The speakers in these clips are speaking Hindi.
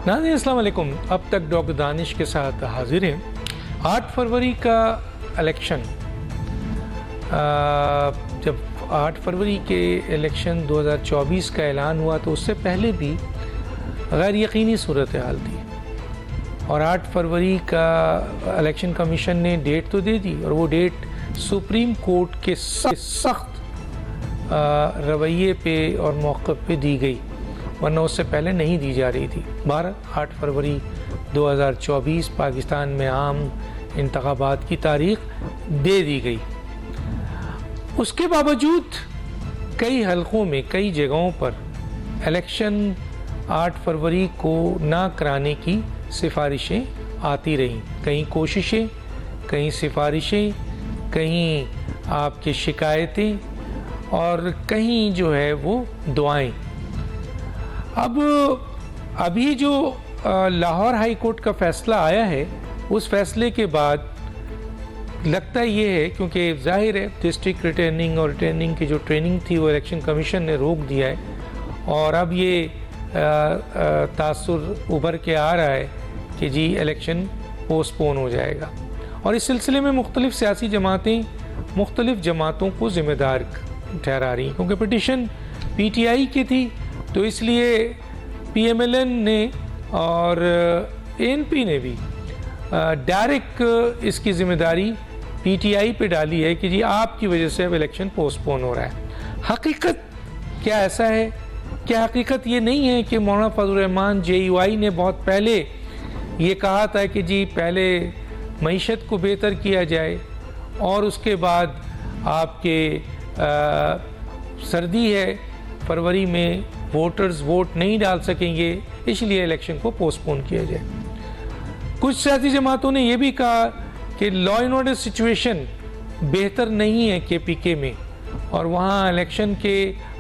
नाज़रीन अस्सलाम वालेकुम। अब तक डॉक्टर दानिश के साथ हाजिर हैं। 8 फरवरी का इलेक्शन, जब 8 फरवरी के इलेक्शन 2024 का ऐलान हुआ तो उससे पहले भी गैर यकीनी सूरत हाल थी और 8 फरवरी का इलेक्शन कमीशन ने डेट तो दे दी और वो डेट सुप्रीम कोर्ट के सख्त रवैये पे और मौक़िफ़ पे दी गई, वरना उससे पहले नहीं दी जा रही थी। 8 फरवरी 2024 पाकिस्तान में आम इंतखाबात की तारीख़ दे दी गई। उसके बावजूद कई हलकों में, कई जगहों पर इलेक्शन 8 फरवरी को ना कराने की सिफारिशें आती रहीं। कहीं कोशिशें, कहीं सिफारिशें, कहीं आपकी शिकायतें और कहीं जो है वो दुआएं। अब अभी जो लाहौर हाई कोर्ट का फ़ैसला आया है, उस फैसले के बाद लगता ये है, क्योंकि जाहिर है डिस्ट्रिक्ट रिटर्निंग और रिटर्निंग की जो ट्रेनिंग थी वो इलेक्शन कमीशन ने रोक दिया है और अब ये तासुर उभर के आ रहा है कि जी इलेक्शन पोस्टपोन हो जाएगा। और इस सिलसिले में मुख्तलिफ सियासी जमातें मुख्तलिफ जमातों को ज़िम्मेदार ठहरा रही, क्योंकि पिटिशन PTI की थी तो इसलिए PMLN ने और ANP ने भी डायरेक्ट इसकी ज़िम्मेदारी PTI पे डाली है कि जी आपकी वजह से अब इलेक्शन पोस्टपोन हो रहा है। हकीकत क्या ऐसा है? क्या हकीकत ये नहीं है कि मौलाना फजलुर रहमान JUI ने बहुत पहले ये कहा था कि जी पहले मईशत को बेहतर किया जाए और उसके बाद आपके सर्दी है, फरवरी में वोटर्स वोट नहीं डाल सकेंगे, इसलिए इलेक्शन को पोस्टपोन किया जाए। कुछ सियासी जमातों ने यह भी कहा कि लॉ एंड ऑर्डर सिचुएशन बेहतर नहीं है KPK में और वहाँ इलेक्शन के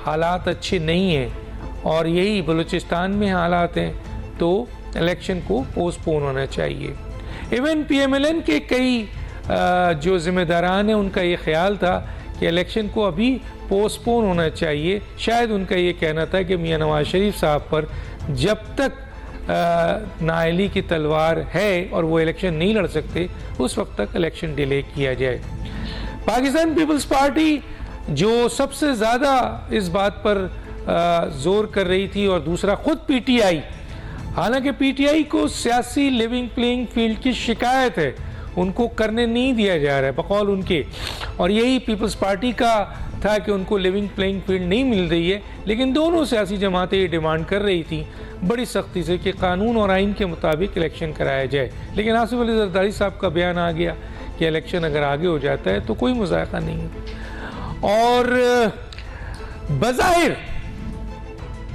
हालात अच्छे नहीं हैं और यही बलूचिस्तान में हालात हैं तो इलेक्शन को पोस्टपोन होना चाहिए। इवन PMLN के कई जो ज़िम्मेदारान हैं उनका ये ख्याल था कि इलेक्शन को अभी पोस्टपोन होना चाहिए। शायद उनका ये कहना था कि मियां नवाज शरीफ साहब पर जब तक नाअहली की तलवार है और वो इलेक्शन नहीं लड़ सकते उस वक्त तक इलेक्शन डिले किया जाए। पाकिस्तान पीपल्स पार्टी जो सबसे ज़्यादा इस बात पर जोर कर रही थी और दूसरा खुद PTI, हालांकि PTI को सियासी लिविंग प्लेइंग फील्ड की शिकायत है, उनको करने नहीं दिया जा रहा है बकौल उनके, और यही पीपल्स पार्टी का था कि उनको लिविंग प्लेइंग फील्ड नहीं मिल रही है। लेकिन दोनों सियासी जमातें ये डिमांड कर रही थी बड़ी सख्ती से कि कानून और आइन के मुताबिक इलेक्शन कराया जाए। लेकिन आसिफ अली जरदारी साहब का बयान आ गया कि इलेक्शन अगर आगे हो जाता है तो कोई मुज़ायक़ा नहीं है। और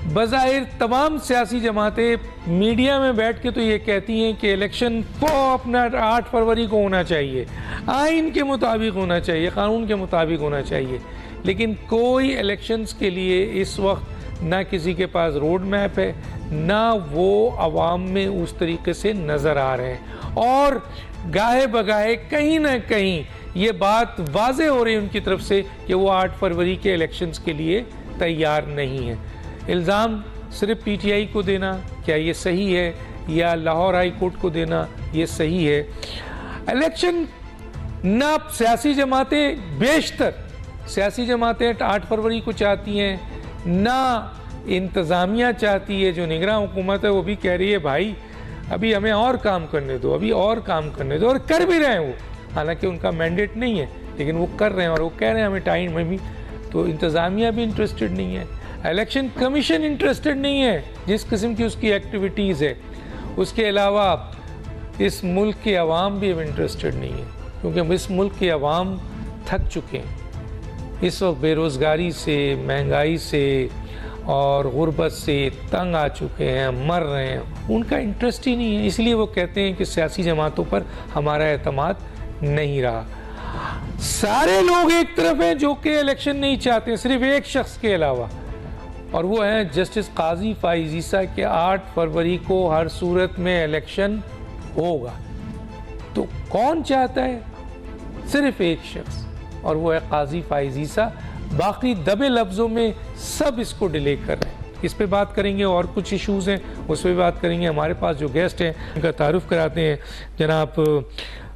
बज़ाहिर तमाम सियासी जमातें मीडिया में बैठ के तो ये कहती हैं कि इलेक्शन को अपना 8 फरवरी को होना चाहिए, आइन के मुताबिक होना चाहिए, कानून के मुताबिक होना चाहिए। लेकिन कोई इलेक्शंस के लिए इस वक्त ना किसी के पास रोड मैप है, ना वो आवाम में उस तरीके से नज़र आ रहे हैं और गाहे बगाहे कहीं ना कहीं ये बात वाज़े हो रही है उनकी तरफ से कि वो 8 फरवरी के इलेक्शंस के लिए तैयार नहीं है। इल्ज़ाम सिर्फ PTI को देना क्या ये सही है या लाहौर हाई कोर्ट को देना ये सही है? इलेक्शन ना सियासी जमातें, बेशतर सियासी जमातें 8 फरवरी को चाहती हैं, ना इंतज़ामिया चाहती है। जो निगरान हुकूमत है वो भी कह रही है भाई अभी हमें और काम करने दो, अभी और काम करने दो, और कर भी रहे हैं वो, हालांकि उनका मैंडेट नहीं है लेकिन वो कर रहे हैं और वो कह रहे हैं हमें टाइम में भी। तो इंतज़ामिया भी इंटरेस्टेड नहीं है, इलेक्शन कमीशन इंटरेस्टेड नहीं है जिस किस्म की उसकी एक्टिविटीज़ है। उसके अलावा इस मुल्क के अवाम भी अब इंटरेस्टेड नहीं है, क्योंकि इस मुल्क के अवाम थक चुके हैं इस वक्त, बेरोज़गारी से, महंगाई से और गुर्बत से तंग आ चुके हैं, मर रहे हैं, उनका इंटरेस्ट ही नहीं है। इसलिए वो कहते हैं कि सियासी जमातों पर हमारा एतमाद नहीं रहा। सारे लोग एक तरफ हैं जो कि इलेक्शन नहीं चाहते, सिर्फ एक शख्स के अलावा, और वो हैं जस्टिस काजी फ़ाइज़ ईसा के 8 फरवरी को हर सूरत में इलेक्शन होगा। तो कौन चाहता है? सिर्फ एक शख्स, और वो है काजी फ़ाइज़ ईसा। बाकी दबे लफ्ज़ों में सब इसको डिले कर रहे हैं। इस पे बात करेंगे, और कुछ इश्यूज़ हैं उस पर बात करेंगे। हमारे पास जो गेस्ट हैं उनका तारुफ कराते हैं। जनाब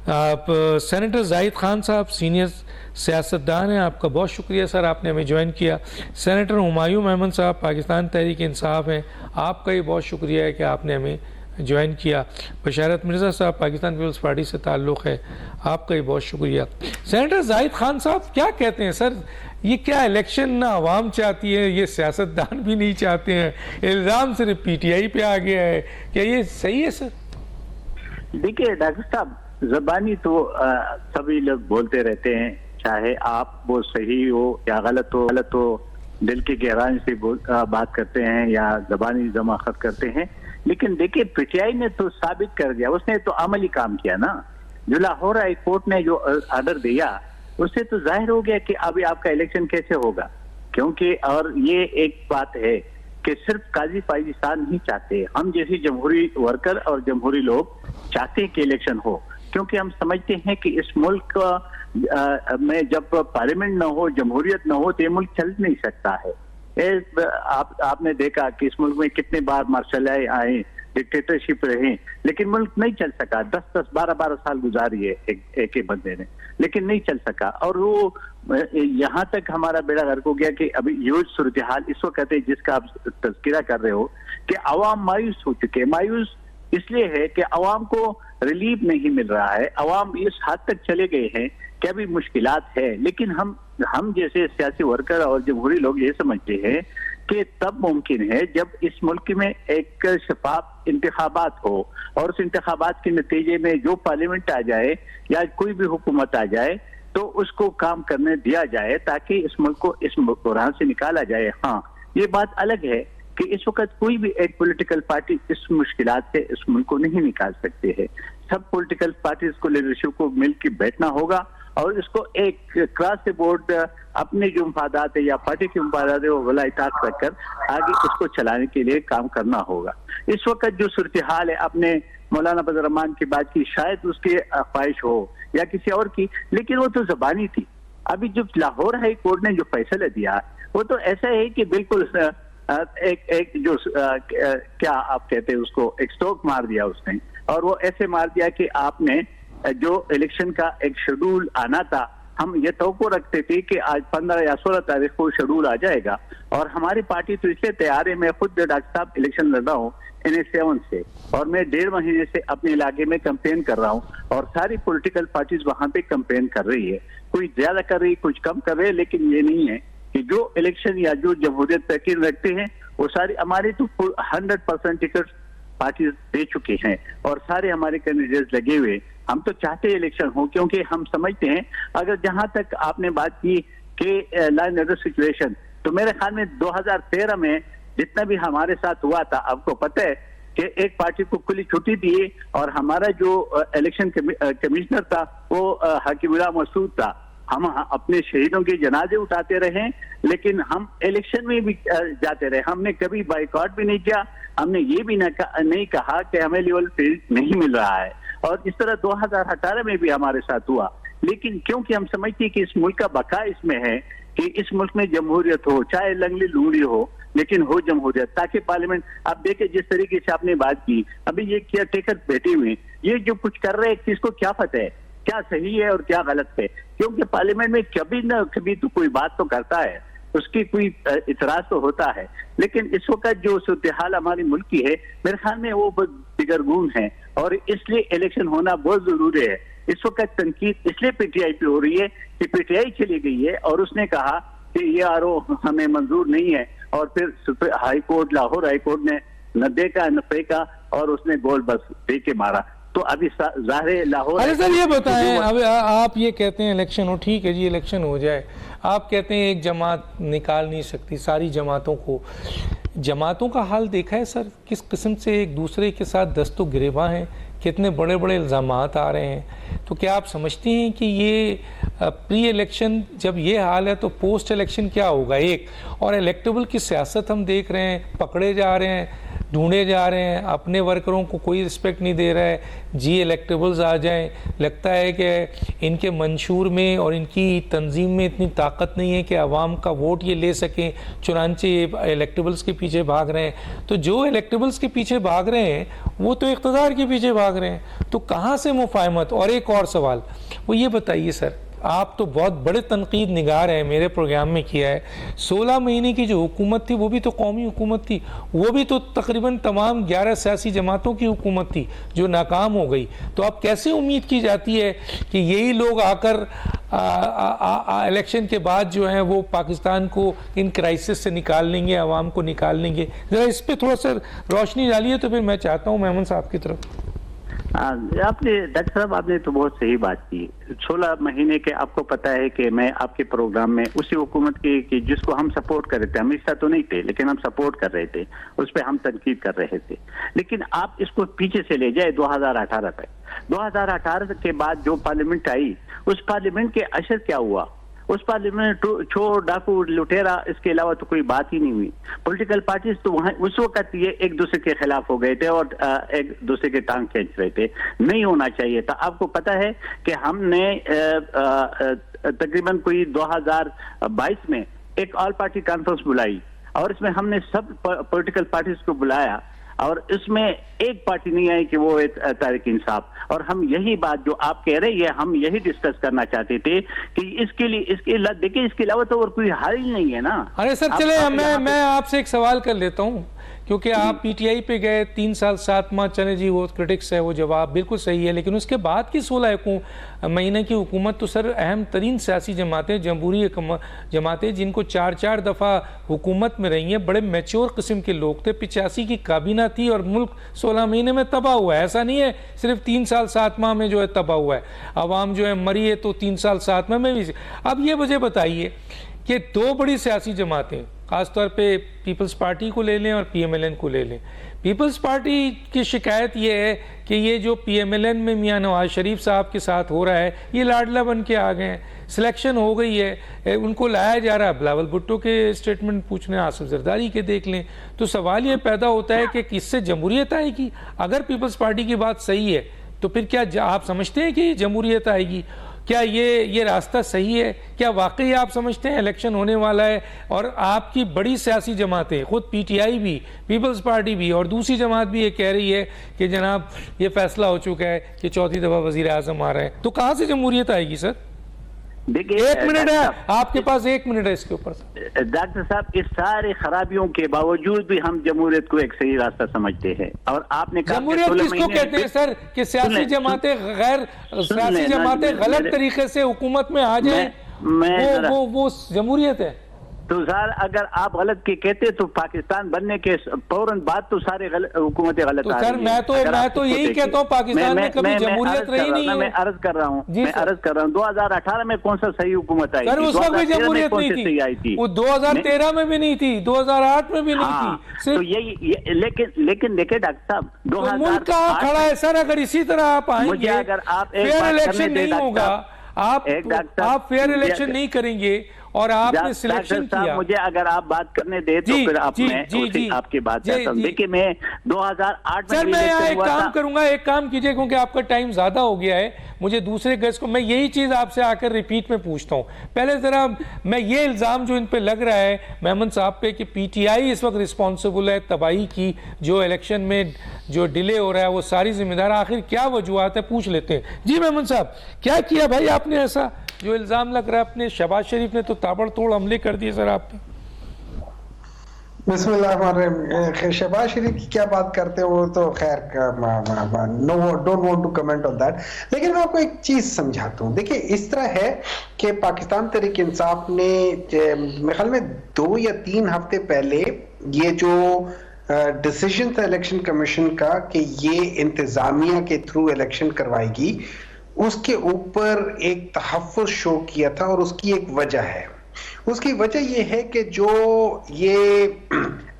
आप सेनेटर जाहिद खान साहब सीनियर सियासतदान हैं, आपका बहुत शुक्रिया सर, आपने हमें ज्वाइन किया। सेनेटर हुमायूं मेमन साहब पाकिस्तान तहरीक इंसाफ हैं, आपका ये बहुत शुक्रिया है कि आपने हमें ज्वाइन किया। बशारत मिर्ज़ा साहब पाकिस्तान पीपल्स पार्टी से ताल्लुक़ है, आपका ये बहुत शुक्रिया। सेनेटर जाहिद खान साहब क्या कहते हैं सर, ये क्या इलेक्शन ना आवाम चाहती है, ये सियासतदान भी नहीं चाहते हैं, इल्ज़ाम सिर्फ PTI पे आ गया है, क्या ये सही है सर? देखिए डॉक्टर साहब, ज़बानी तो सभी लोग बोलते रहते हैं, चाहे आप वो सही हो या गलत हो दिल की गहराई से बात करते हैं या ज़बानी जमाखत करते हैं। लेकिन देखिए PTI ने तो साबित कर दिया, उसने तो अमली काम किया ना। जो लाहौर हाई कोर्ट ने जो ऑर्डर दिया उससे तो जाहिर हो गया कि अभी आपका इलेक्शन कैसे होगा। क्योंकि और ये एक बात है कि सिर्फ काजी पाकिस्तान नहीं चाहते, हम जैसे जमहूरी वर्कर और जमहूरी लोग चाहते हैं कि इलेक्शन हो, क्योंकि हम समझते हैं कि इस मुल्क में जब पार्लियामेंट न हो, जमहूरियत न हो तो ये मुल्क चल नहीं सकता है। आपने देखा कि इस मुल्क में कितने बार मार्शल आए, डिक्टेटरशिप रहे, लेकिन मुल्क नहीं चल सका। 10-10, 12-12 साल गुजारी है एक ही बंदे ने, लेकिन नहीं चल सका। और वो यहाँ तक हमारा बेड़ा गर्क हो गया कि अभी ये सूरत हाल इस वक्त है जिसका आप तज़किरा कर रहे हो कि अवाम मायूस हो चुके हैं। मायूस इसलिए है कि अवाम को रिलीफ नहीं मिल रहा है, अवाम इस हद तक चले गए हैं कि अभी मुश्किलात है। लेकिन हम जैसे सियासी वर्कर और जमहूरी लोग ये समझते हैं कि तब मुमकिन है जब इस मुल्क में एक शफाफ इंतखाबात हो, और उस इंतखाबात के नतीजे में जो पार्लियामेंट आ जाए या कोई भी हुकूमत आ जाए तो उसको काम करने दिया जाए, ताकि इस मुल्क को इस बुरहान से निकाला जाए। हाँ, ये बात अलग है कि इस वक्त कोई भी एक पॉलिटिकल पार्टी इस मुश्किलात से इस मुल्क को नहीं निकाल सकते है। सब पॉलिटिकल पार्टीज को, लीडरशिप को मिलकर बैठना होगा और इसको एक क्रॉस द बोर्ड अपने जो मफादात है या पार्टी के मफादात है वो वला इताअत रखकर आगे इसको चलाने के लिए काम करना होगा। इस वक्त जो सूरत हाल है, आपने मौलाना फजल रहमान की बात की, शायद उसकी ख्वाहिश हो या किसी और की, लेकिन वो तो ज़बानी थी। अभी जो लाहौर हाई कोर्ट ने जो फैसला दिया वो तो ऐसा है कि बिल्कुल एक जो क्या आप कहते हैं उसको, एक स्ट्रोक मार दिया उसने, और वो ऐसे मार दिया कि आपने जो इलेक्शन का एक शेड्यूल आना था, हम ये तवक्को रखते थे कि आज 15 या 16 तारीख को शेड्यूल आ जाएगा, और हमारी पार्टी तो इसलिए तैयार है। मैं खुद डॉक्टर साहब इलेक्शन लड़ रहा हूँ NA7 से, और मैं 1.5 महीने से अपने इलाके में कैंपेन कर रहा हूँ, और सारी पॉलिटिकल पार्टीज वहां पे कैंपेन कर रही है। कोई ज्यादा कर रही, कुछ कम कर रहे हैं, लेकिन ये नहीं है कि जो इलेक्शन या जो जमहूरियत पर यकीन रखते हैं वो सारी हमारी तो 100% टिकट पार्टीज दे चुके हैं और सारे हमारे कैंडिडेट्स लगे हुए। हम तो चाहते हैं इलेक्शन हो, क्योंकि हम समझते हैं, अगर जहां तक आपने बात की कि लॉ एंड ऑर्डर सिचुएशन, तो मेरे ख्याल में 2013 में जितना भी हमारे साथ हुआ था, आपको पता है कि एक पार्टी को खुली छुट्टी दी और हमारा जो इलेक्शन कमिश्नर था वो हकीमुल्लाह मसूद था। हम अपने शहीदों के जनाजे उठाते रहे, लेकिन हम इलेक्शन में भी जाते रहे। हमने कभी बाइकआउट भी नहीं किया, हमने ये भी नहीं कहा कि हमें लेवल फील्ड नहीं मिल रहा है। और इस तरह 2018 में भी हमारे साथ हुआ, लेकिन क्योंकि हम समझते हैं कि इस मुल्क का बका इसमें है कि इस मुल्क में जमहूरियत हो, चाहे लंगली लूंगड़ी हो, लेकिन हो जमहूरियत, ताकि पार्लियामेंट, आप देखें जिस तरीके से आपने बात की, अभी ये केयर टेकर बैठे हुए, ये जो कुछ कर रहे हैं किसको क्या पता है क्या सही है और क्या गलत है, क्योंकि पार्लियामेंट में कभी न कभी तो कोई बात तो करता है, उसकी कोई इतराज तो होता है। लेकिन इस वक्त जो सूरत हाल हमारी मुल्क की है, मेरे ख्याल में वो बहुत दिगरगून है, और इसलिए इलेक्शन होना बहुत जरूरी है। इस वक्त तनकीद इसलिए PTI पे हो रही है कि PTI चली गई है और उसने कहा कि ये RO हमें मंजूर नहीं है, और फिर high court, Lahore high court ने न देखा न फेंका और उसने गोल बस दे के मारा। तो अभी ज़ाहिर लाहौर। अरे सर ये बताएं, अब आप ये कहते हैं इलेक्शन हो, ठीक है जी इलेक्शन हो जाए, आप कहते हैं एक जमात निकाल नहीं सकती सारी जमातों को। जमातों का हाल देखा है सर, किस किस्म से एक दूसरे के साथ दस्तो गिरेबां हैं, कितने बड़े बड़े इल्ज़ामात आ रहे हैं। तो क्या आप समझते हैं कि ये प्री इलेक्शन जब ये हाल है तो पोस्ट इलेक्शन क्या होगा? एक और इलेक्टेबल की सियासत हम देख रहे हैं, पकड़े जा रहे हैं, ढूंढे जा रहे हैं, अपने वर्करों को कोई रिस्पेक्ट नहीं दे रहा है। जी इलेक्टेबल्स आ जाएं, लगता है कि इनके मंशूर में और इनकी तंजीम में इतनी ताकत नहीं है कि आवाम का वोट ये ले सकें, चुनांचे ये इलेक्टेबल्स के पीछे भाग रहे हैं। तो जो इलेक्टेबल्स के पीछे भाग रहे हैं वो तो इक़्तिदार के पीछे भाग रहे हैं, तो कहाँ से मुफाहमत। और एक और सवाल, वो ये बताइए सर, आप तो बहुत बड़े तनकीद निगार हैं, मेरे प्रोग्राम में किया है, 16 महीने की जो हुकूमत थी वो भी तो कौमी हुकूमत थी, वो भी तो तकरीबन तमाम 11 सियासी जमातों की हुकूमत थी जो नाकाम हो गई। तो अब कैसे उम्मीद की जाती है कि यही लोग आकर इलेक्शन के बाद जो है वो पाकिस्तान को इन क्राइसिस से निकाल लेंगे, आवाम को निकाल लेंगे। ज़रा इस पर थोड़ा सा रोशनी डालिए तो फिर मैं चाहता हूँ मेमन साहब की तरफ। आपने डॉक्टर साहब आपने तो बहुत सही बात की। 16 महीने के आपको पता है कि मैं आपके प्रोग्राम में उसी हुकूमत की जिसको हम सपोर्ट कर रहे थे, हमेशा तो नहीं थे लेकिन हम सपोर्ट कर रहे थे, उस पर हम तनकीद कर रहे थे। लेकिन आप इसको पीछे से ले जाए 2018 तक। 2018 के बाद जो पार्लियामेंट आई, उस पार्लियामेंट के असर क्या हुआ? उस पार्लियामेंट चोर डाकू लुटेरा इसके अलावा तो कोई बात ही नहीं हुई। पॉलिटिकल पार्टीज तो वहां उस वक्त ये एक दूसरे के खिलाफ हो गए थे और एक दूसरे के टांग खींच रहे थे। नहीं होना चाहिए था। आपको पता है कि हमने तकरीबन कोई 2022 में एक ऑल पार्टी कॉन्फ्रेंस बुलाई और इसमें हमने सब पॉलिटिकल पार्टीज को बुलाया और इसमें एक पार्टी नहीं आई कि वो तहरीक इंसाफ। और हम यही बात जो आप कह रहे हैं हम यही डिस्कस करना चाहते थे कि इसके लिए देखिए इसके अलावा तो और कोई हल ही नहीं है ना। अरे सर चले मैं आपसे एक सवाल कर लेता हूँ, क्योंकि आप पीटीआई पे गए 3 साल 7 माह, चले जी वो क्रिटिक्स है, वो जवाब बिल्कुल सही है, लेकिन उसके बाद की 16 महीने की हुकूमत तो सर अहम तरीन सियासी जमातें, जमहूरी जमातें जिनको 4-4 दफ़ा हुकूमत में रही हैं, बड़े मैच्योर किस्म के लोग थे, 85 की काबीना थी और मुल्क 16 महीने में तबाह हुआ है। ऐसा नहीं है सिर्फ 3 साल 7 माह में जो है तबाह हुआ है, आवाम जो है मरी है तो 3 साल 7 माह में भी। अब ये मुझे बताइए कि 2 बड़ी सियासी जमातें, ख़ासतौर पे पीपल्स पार्टी को ले लें और पीएमएलएन को ले लें। पीपल्स पार्टी की शिकायत ये है कि ये जो पीएमएलएन में मियां नवाज शरीफ साहब के साथ हो रहा है, ये लाडला बन के आ गए हैं, सिलेक्शन हो गई है, उनको लाया जा रहा है। बिलावल भुट्टो के स्टेटमेंट पूछने, आसिफ जरदारी के देख लें, तो सवाल ये पैदा होता है कि किससे जमहूरियत आएगी? अगर पीपल्स पार्टी की बात सही है तो फिर क्या आप समझते हैं कि जमहूरियत आएगी? क्या ये रास्ता सही है? क्या वाकई आप समझते हैं इलेक्शन होने वाला है और आपकी बड़ी सियासी जमातें, खुद पीटीआई भी, पीपल्स पार्टी भी और दूसरी जमात भी ये कह रही है कि जनाब ये फैसला हो चुका है कि चौथी दफ़ा वज़ीर आज़म आ रहे हैं, तो कहाँ से जमहूरियत आएगी सर? देखिए 1 मिनट है आपके पास, 1 मिनट है इसके ऊपर। डॉक्टर साहब, इस सारे खराबियों के बावजूद भी हम जमहूरियत को एक सही रास्ता समझते हैं। और आपने कहा जमहूरियत किसको कहते हैं सर? कि सियासी जमातें गलत तरीके से हुकूमत में आ जाए, वो जमहूरियत है? तो सर अगर आप गलत के कहते तो पाकिस्तान बनने के फौरन बाद तो सारे हुकूमतें गलत तो सर मैं तो यही कहता हूँ, पाकिस्तान में कभी जमहूरियत रही नहीं है। मैं अर्ज कर रहा हूँ 2018 में कौन सा सही हुकूमत आई? सर उस वक्त भी जमहूरियत नहीं थी, वो 2013 में भी नहीं थी, 2008 में भी नहीं थी। तो यही लेकिन देखिए डॉक्टर साहब, 2000 कहाँ खड़ा है सर? अगर इसी तरह आप आएंगे, अगर आप फेयर इलेक्शन नहीं होगा, आप फेयर इलेक्शन नहीं करेंगे और आपने सिलेक्शन किया। मुझे अगर आप बात करने दे तो फिर आपकी बात करता हूं। देखिए मैं 2008 में सर मैं यहाँ एक काम करूंगा, एक काम कीजिए क्योंकि आपका टाइम ज्यादा हो गया है, मुझे दूसरे गेस्ट को मैं यही चीज आपसे आकर रिपीट में पूछता हूँ। पहले जरा मैं ये इल्जाम जो इन पे लग रहा है मेमन साहब पे कि पीटीआई इस वक्त रिस्पॉन्सिबल है तबाही की, जो इलेक्शन में जो डिले हो रहा है वो सारी जिम्मेदार, आखिर क्या वजूहत है पूछ लेते हैं। जी मेमन साहब, क्या किया भाई आपने ऐसा जो इल्जाम लग रहा है? अपने शहबाज शरीफ ने तो ताबड़तोड़ हमले कर दिए सर आप पे। बिस्मिल्लाह, शहबाज शरीफ की क्या बात करते हैं वो तो खैर no don't want to comment on that. लेकिन मैं आपको एक चीज समझाता हूँ। देखिए इस तरह है कि पाकिस्तान तहरीक इंसाफ ने मेरे ख्याल में 2 या 3 हफ्ते पहले ये जो डिसीजन था इलेक्शन कमीशन का कि ये इंतजामिया के थ्रू इलेक्शन करवाएगी, उसके ऊपर एक तहफ़्फ़ुज़ शो किया था और उसकी एक वजह है। उसकी वजह यह है कि जो ये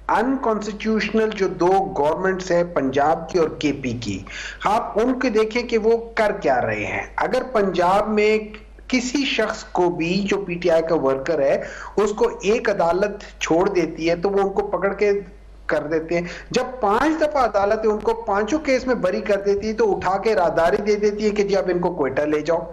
अनकॉन्स्टिट्यूशनल जो 2 गवर्नमेंट्स है पंजाब की और केपी की, आप उनके देखें कि वो कर क्या रहे हैं। अगर पंजाब में किसी शख्स को भी जो पीटीआई का वर्कर है उसको एक अदालत छोड़ देती है तो वो उनको पकड़ के कर देते हैं। जब 5 दफा अदालतें उनको पांचों केस में बरी कर देती है तो उठा के राहदारी दे देती है कि जी अब इनको क्वेटा ले जाओ।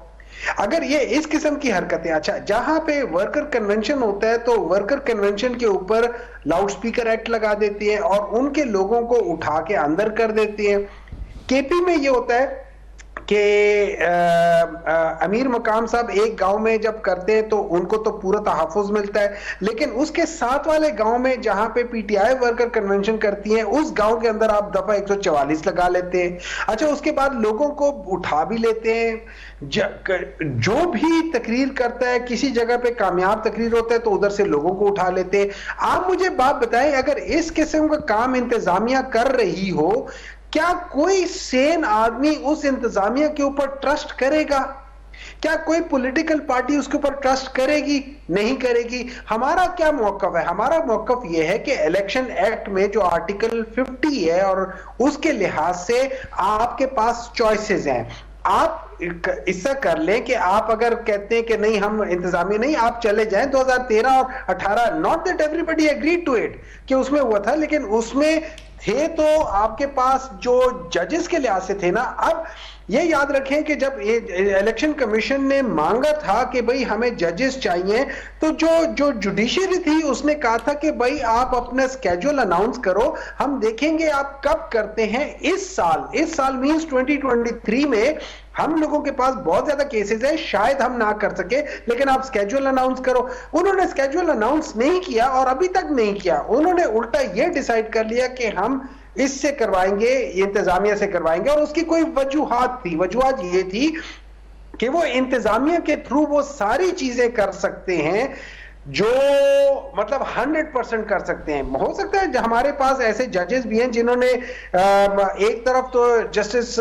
अगर ये इस किस्म की हरकतें, अच्छा जहां पे वर्कर कन्वेंशन होता है तो वर्कर कन्वेंशन के ऊपर लाउड स्पीकर एक्ट लगा देती है और उनके लोगों को उठा के अंदर कर देती है। केपी में ये होता है कि अमीर मकाम साहब एक गांव में जब करते हैं तो उनको तो पूरा तहफ़्फ़ुज़ मिलता है, लेकिन उसके साथ वाले गांव में जहां पे पीटीआई वर्कर कन्वेंशन करती है उस गांव के अंदर आप दफा 144 लगा लेते हैं। अच्छा उसके बाद लोगों को उठा भी लेते हैं। जो भी तकरीर करता है किसी जगह पे कामयाब तकरीर होता है तो उधर से लोगों को उठा लेते हैं। आप मुझे बात बताएं, अगर इस किस्म का काम इंतजामिया कर रही हो, क्या कोई सेन आदमी उस इंतजामिया के ऊपर ट्रस्ट करेगा? क्या कोई पॉलिटिकल पार्टी उसके ऊपर ट्रस्ट करेगी? नहीं करेगी। हमारा क्या मौकफ है? हमारा मौकफ यह है कि इलेक्शन एक्ट में जो आर्टिकल 50 है और उसके लिहाज से आपके पास चॉइसेस हैं। आप इससे कर लें कि आप अगर कहते हैं कि नहीं हम इंतजामिया नहीं, आप चले जाएं 2013 और 18, not that everybody agreed to it कि उसमें हुआ था, लेकिन उसमें थे तो आपके पास जो जजेस के लिहाज से थे ना। अब ये याद रखें कि जब इलेक्शन कमीशन ने मांगा था कि भाई हमें जजेस चाहिए तो जो जुडिशरी थी उसने कहा था कि भाई आप अपना स्केड्यूल अनाउंस करो, हम देखेंगे आप कब करते हैं। इस साल मींस 2023 में हम लोगों के पास बहुत ज्यादा केसेस है, शायद हम ना कर सके, लेकिन आप स्केड्यूल अनाउंस करो। उन्होंने स्केड्यूल अनाउंस नहीं किया और अभी तक नहीं किया। उन्होंने उल्टा ये डिसाइड कर लिया कि हम इससे करवाएंगे, इंतजामिया से करवाएंगे, और उसकी कोई वजूहात थी। वजूहात ये थी कि वो इंतजामिया के थ्रू वो सारी चीजें कर सकते हैं जो मतलब 100% कर सकते हैं। हो सकता है हमारे पास ऐसे जजेस भी हैं जिन्होंने एक तरफ तो जस्टिस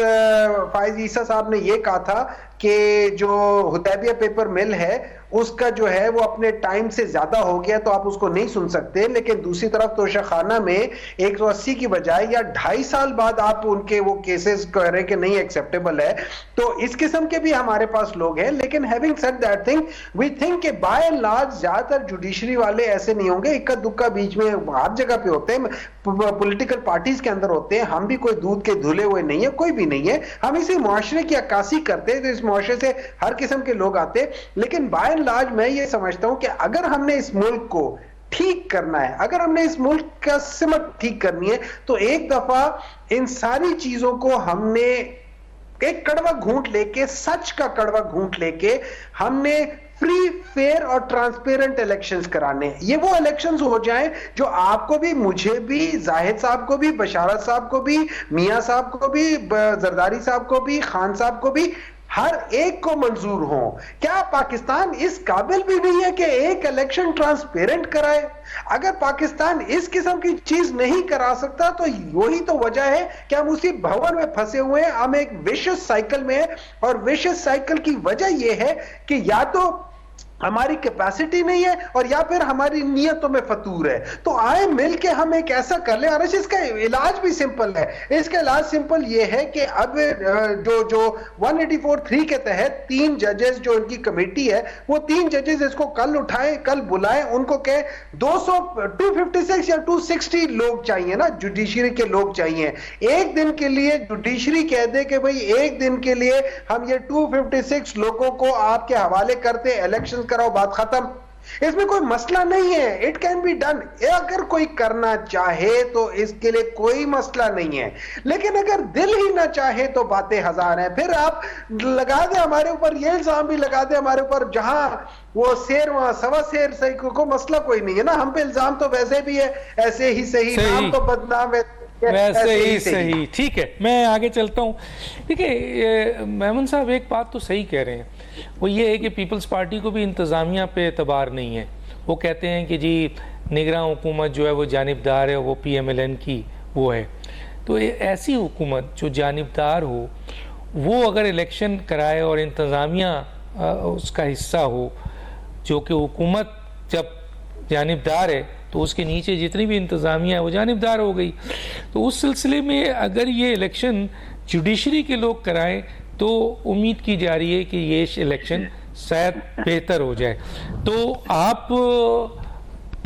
फाइज ईसा साहब ने ये कहा था कि जो हुदैबिया पेपर मिल है उसका जो है वो अपने टाइम से ज्यादा हो गया तो आप उसको नहीं सुन सकते, लेकिन दूसरी तरफ तोशाखाना में 180 की बजाय या 2.5 साल बाद आप उनके वो केसेस कह रहे हैं कि नहीं एक्सेप्टेबल है। तो इस किस्म के भी हमारे पास लोग हैं, लेकिन having said that thing we think कि बाय एंड लार्ज ज्यादातर जुडिशरी वाले ऐसे नहीं होंगे, इक्का दुक्का बीच में हर जगह पे होते हैं, पॉलिटिकल पार्टीज के अंदर होते हैं। हम भी कोई दूध के धुले हुए नहीं है, कोई भी नहीं है। हम इसी मुआशरे की अक्कासी करते हैं तो इस मुआशरे से हर किस्म के लोग आते हैं, लेकिन बाय एंड लार्ज मैं ये समझता हूं कि अगर हमने इस मुल्क को ठीक करना है, अगर हमने इस मुल्क का सिमत ठीक करनी है, तो एक दफा इन सारी चीजों को हमने एक कड़वा घूंट लेके, सच का कड़वा घूंट लेके हमने फ्री, फेयर और ट्रांसपेरेंट इलेक्शंस कराने। ये वो इलेक्शंस हो जाएं जो आपको भी, मुझे भी, जाहिद साहब को भी, बशारत साहब को भी, मियां साहब को भी, जरदारी साहब को भी, खान साहब को भी, हर एक को मंजूर हो। क्या पाकिस्तान इस काबिल भी नहीं है कि एक इलेक्शन ट्रांसपेरेंट कराए? अगर पाकिस्तान इस किस्म की चीज नहीं करा सकता तो वही तो वजह है कि हम उसी भवन में फंसे हुए हैं, हम एक विशियस साइकिल में हैं। और विशियस साइकिल की वजह यह है कि या तो हमारी कैपेसिटी नहीं है और या फिर हमारी नियतों में फतूर है। तो आए मिल के हम एक ऐसा कर लें। और इसका इलाज भी सिंपल है। इसका इलाज सिंपल ये है कि अब जो 184(3) के तहत 3 जजेस जो उनकी कमेटी है, वो 3 जजेस इसको कल उठाएं, कल बुलाएं, उनको कहें 256 या 260 लोग चाहिए ना, जुडिशरी के लोग चाहिए। एक दिन के लिए जुडिशरी कह दे कि भाई एक दिन के लिए हम ये 256 लोगों को आपके हवाले करते, इलेक्शन कराओ, बात खत्म। इसमें कोई मसला नहीं है, इट कैन बी डन। अगर कोई करना चाहे तो इसके लिए कोई मसला नहीं है, लेकिन अगर दिल ही ना चाहे तो बातें हजार हैं। फिर आप लगा दे हमारे ऊपर, ये इल्जाम भी लगा दे हमारे ऊपर, जहां वो शेर वहां सवा शेर, सही को मसला कोई नहीं है ना। हम पे इल्जाम तो वैसे भी है, ऐसे ही सही, नाम तो बदनाम है, वैसे ही सही। ठीक है, मैं आगे चलता हूँ। देखिए मेमन साहब एक बात तो सही कह रहे हैं, वो ये है कि पीपल्स पार्टी को भी इंतज़ामिया पे एतबार नहीं है। वो कहते हैं कि जी निगरान हुकूमत जो है वो जानिबदार है, वो PMLN की वो है। तो ऐसी हुकूमत जो जानिबदार हो, वो अगर इलेक्शन कराए और इंतज़ामिया उसका हिस्सा हो, जो कि हुकूमत जब जानिबदार है तो उसके नीचे जितनी भी इंतज़ामिया है वो जानिबदार हो गई। तो उस सिलसिले में अगर ये इलेक्शन जुडिशरी के लोग कराएं तो उम्मीद की जा रही है कि ये इलेक्शन शायद बेहतर हो जाए। तो आप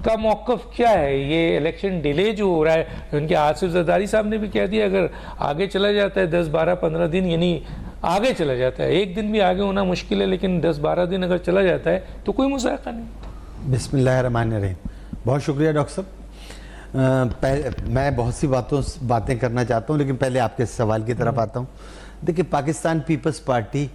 का मौक़िफ़ क्या है? ये इलेक्शन डिले जो हो रहा है, उनके आसिफ जरदारी साहब ने भी कह दिया अगर आगे चला जाता है 10, 12, 15 दिन, यानी आगे चला जाता है, एक दिन भी आगे होना मुश्किल है, लेकिन 10, 12 दिन अगर चला जाता है तो कोई मुज़ायक़ा नहीं। बिस्मिल्लाहिर्रहमानिर्रहीम। बहुत शुक्रिया डॉक्टर साहब। मैं बहुत सी बातें करना चाहता हूँ, लेकिन पहले आपके सवाल की तरफ आता हूँ। देखिए, पाकिस्तान पीपल्स पार्टी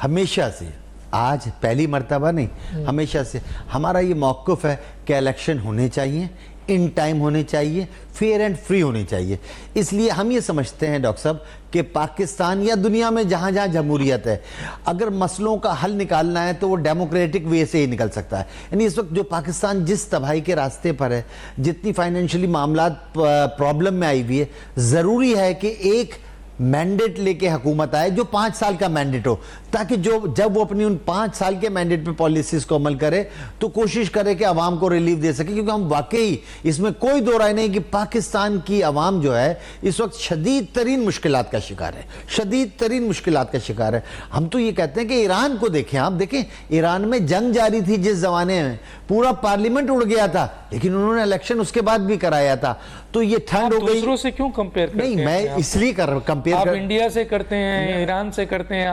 हमेशा से, आज पहली मर्तबा नहीं, हमेशा से हमारा ये मौक़िफ़ है कि इलेक्शन होने चाहिए, इन टाइम होने चाहिए, फेयर एंड फ्री होने चाहिए। इसलिए हम ये समझते हैं डॉक्टर साहब कि पाकिस्तान या दुनिया में जहाँ जहाँ जमहूरियत है, अगर मसलों का हल निकालना है तो वो डेमोक्रेटिक वे से ही निकल सकता है। यानी इस वक्त जो पाकिस्तान जिस तबाही के रास्ते पर है, जितनी फाइनेंशियली मामलात प्रॉब्लम में आई हुई है, ज़रूरी है कि एक मैंडेट लेके हुकूमत आए जो 5 साल का मैंडेट हो, ताकि जब वो अपनी उन 5 साल के मैंडेट पे पॉलिसीज को अमल करे तो कोशिश करे कि आवाम को रिलीफ दे सके। क्योंकि हम वाकई, इसमें कोई दो राय नहीं कि पाकिस्तान की आवाम जो है इस वक्त शदीद तरीन मुश्किलात का शिकार है, शदीद तरीन मुश्किलात का शिकार है। हम तो ये कहते हैं कि ईरान को देखें, आप देखें ईरान में जंग जारी थी जिस जमाने में, पूरा पार्लियामेंट उड़ गया था, लेकिन उन्होंने इलेक्शन उसके बाद भी कराया था। तो ये ठंड हो गई। दूसरों से क्यों कंपेयर करते हैं? नहीं, मैं इसलिए कंपेयर आप इंडिया से करते हैं, ईरान से करते हैं।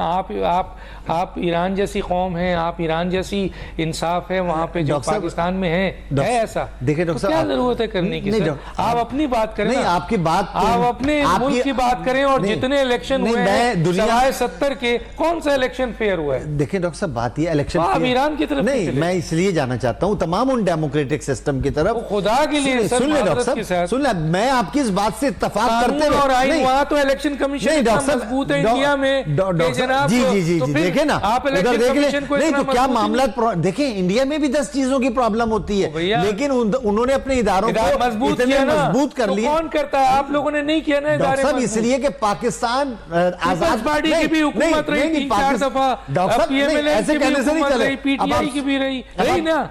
आप ईरान जैसी कौम हैं, आप ईरान जैसी इंसाफ है वहाँ पे जो पाकिस्तान में है ऐसा। देखिए डॉक्टर साहब, क्या जरूरत है करने की? आप अपनी बात करें। नहीं, आपकी बात, आप अपने मुल्क की बात करें। और जितने इलेक्शन हुए हैं सिवाय 70 के, कौन सा इलेक्शन फेयर हुआ है? देखिए डॉक्टर साहब, बात ये इलेक्शन, आप ईरान की तरफ नहीं, मैं इसलिए जाना चाहता हूँ तमाम उन डेमोक्रेटिक सिस्टम की तरफ। खुदा के लिए सुन ले डॉक्टर साहब, सुन ले, मैं आपकी इस बात से इत्तेफाक करते हुए, और आइन वहाँ तो इलेक्शन कमीशन इतना मजबूत है इंडिया में। जनाब जी देखे ना, आप इलेक्शन कमीशन को नहीं तो क्या मामला, देखें इंडिया में भी 10 चीजों की प्रॉब्लम होती है, लेकिन उन्होंने अपने इदारों को मजबूत कर लिया। कौन करता है? आप लोगों ने नहीं किया ना डॉक्टर साहब, इसलिए कि पाकिस्तान आजाद पार्टी की भी हुकूमत रही 3-4 दफा, ऐसे कहने से नहीं चले, पीटीआई की भी रही ना,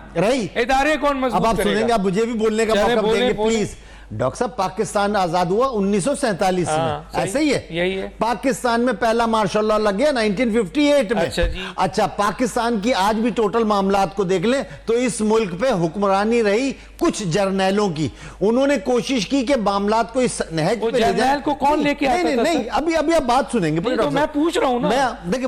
इदारे कौन मजबूत करेगा? अब आप सुनेंगे, आप मुझे भी बोलने का मौका देंगे प्लीज। डॉक्टर साहब, पाकिस्तान आजाद हुआ 1947 में, ऐसे ही है, यही है। पाकिस्तान में पहला मार्शल लॉ लग गया 1958 में। अच्छा, पाकिस्तान की आज भी टोटल मामलात को देख लें तो इस मुल्क पे हुक्मरानी रही कुछ जर्नैलों की। उन्होंने कोशिश की कि मामलात को इस नहज पे ले जाए। को कौन लेके आता था? नहीं, अभी आप बात सुनेंगे। तो मैं पूछ रहा हूं ना, देखिए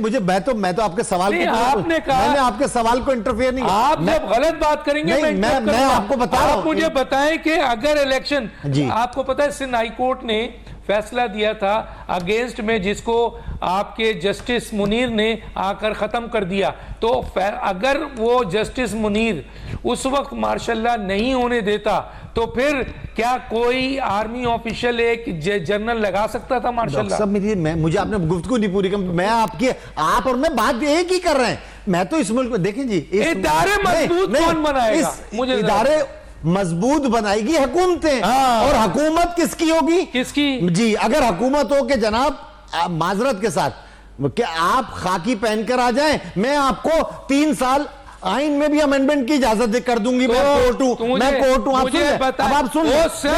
मैं तो आपके सवाल को, आपने कहा, मैंने आपके सवाल को इंटरफेयर नहीं, आप जब गलत बात करेंगे मैं आपको बता रहा हूं। आप मुझे बताएं कि अगर इलेक्शन, आपको पता है सिंध हाई कोर्ट ने फैसला दिया था अगेंस्ट में, जिसको आपके जस्टिस मुनीर ने आकर खत्म कर दिया। तो अगर वो जस्टिस मुनीर उस वक्त मार्शल लॉ नहीं होने देता तो फिर क्या कोई आर्मी ऑफिशियल एक जनरल लगा सकता था मार्शल लॉ? मुझे आपने गुफ्तगू नहीं पूरी, मैं आप और मैं बात एक ही कर रहे हैं। मैं तो इस मुल्क में, देखें जी, इदारे मजबूत कौन बनाएगा? मुझे इदारे मजबूत बनाएगी हुकूमतें। और हुकूमत किसकी होगी? किसकी? जी, अगर हुकूमत हो कि जनाब माजरत के साथ कि आप खाकी पहनकर आ जाएं, मैं आपको 3 साल आइन में भी अमेंडमेंट की इजाजत कर दूंगी। मैं कोर्ट हूं, आप सुन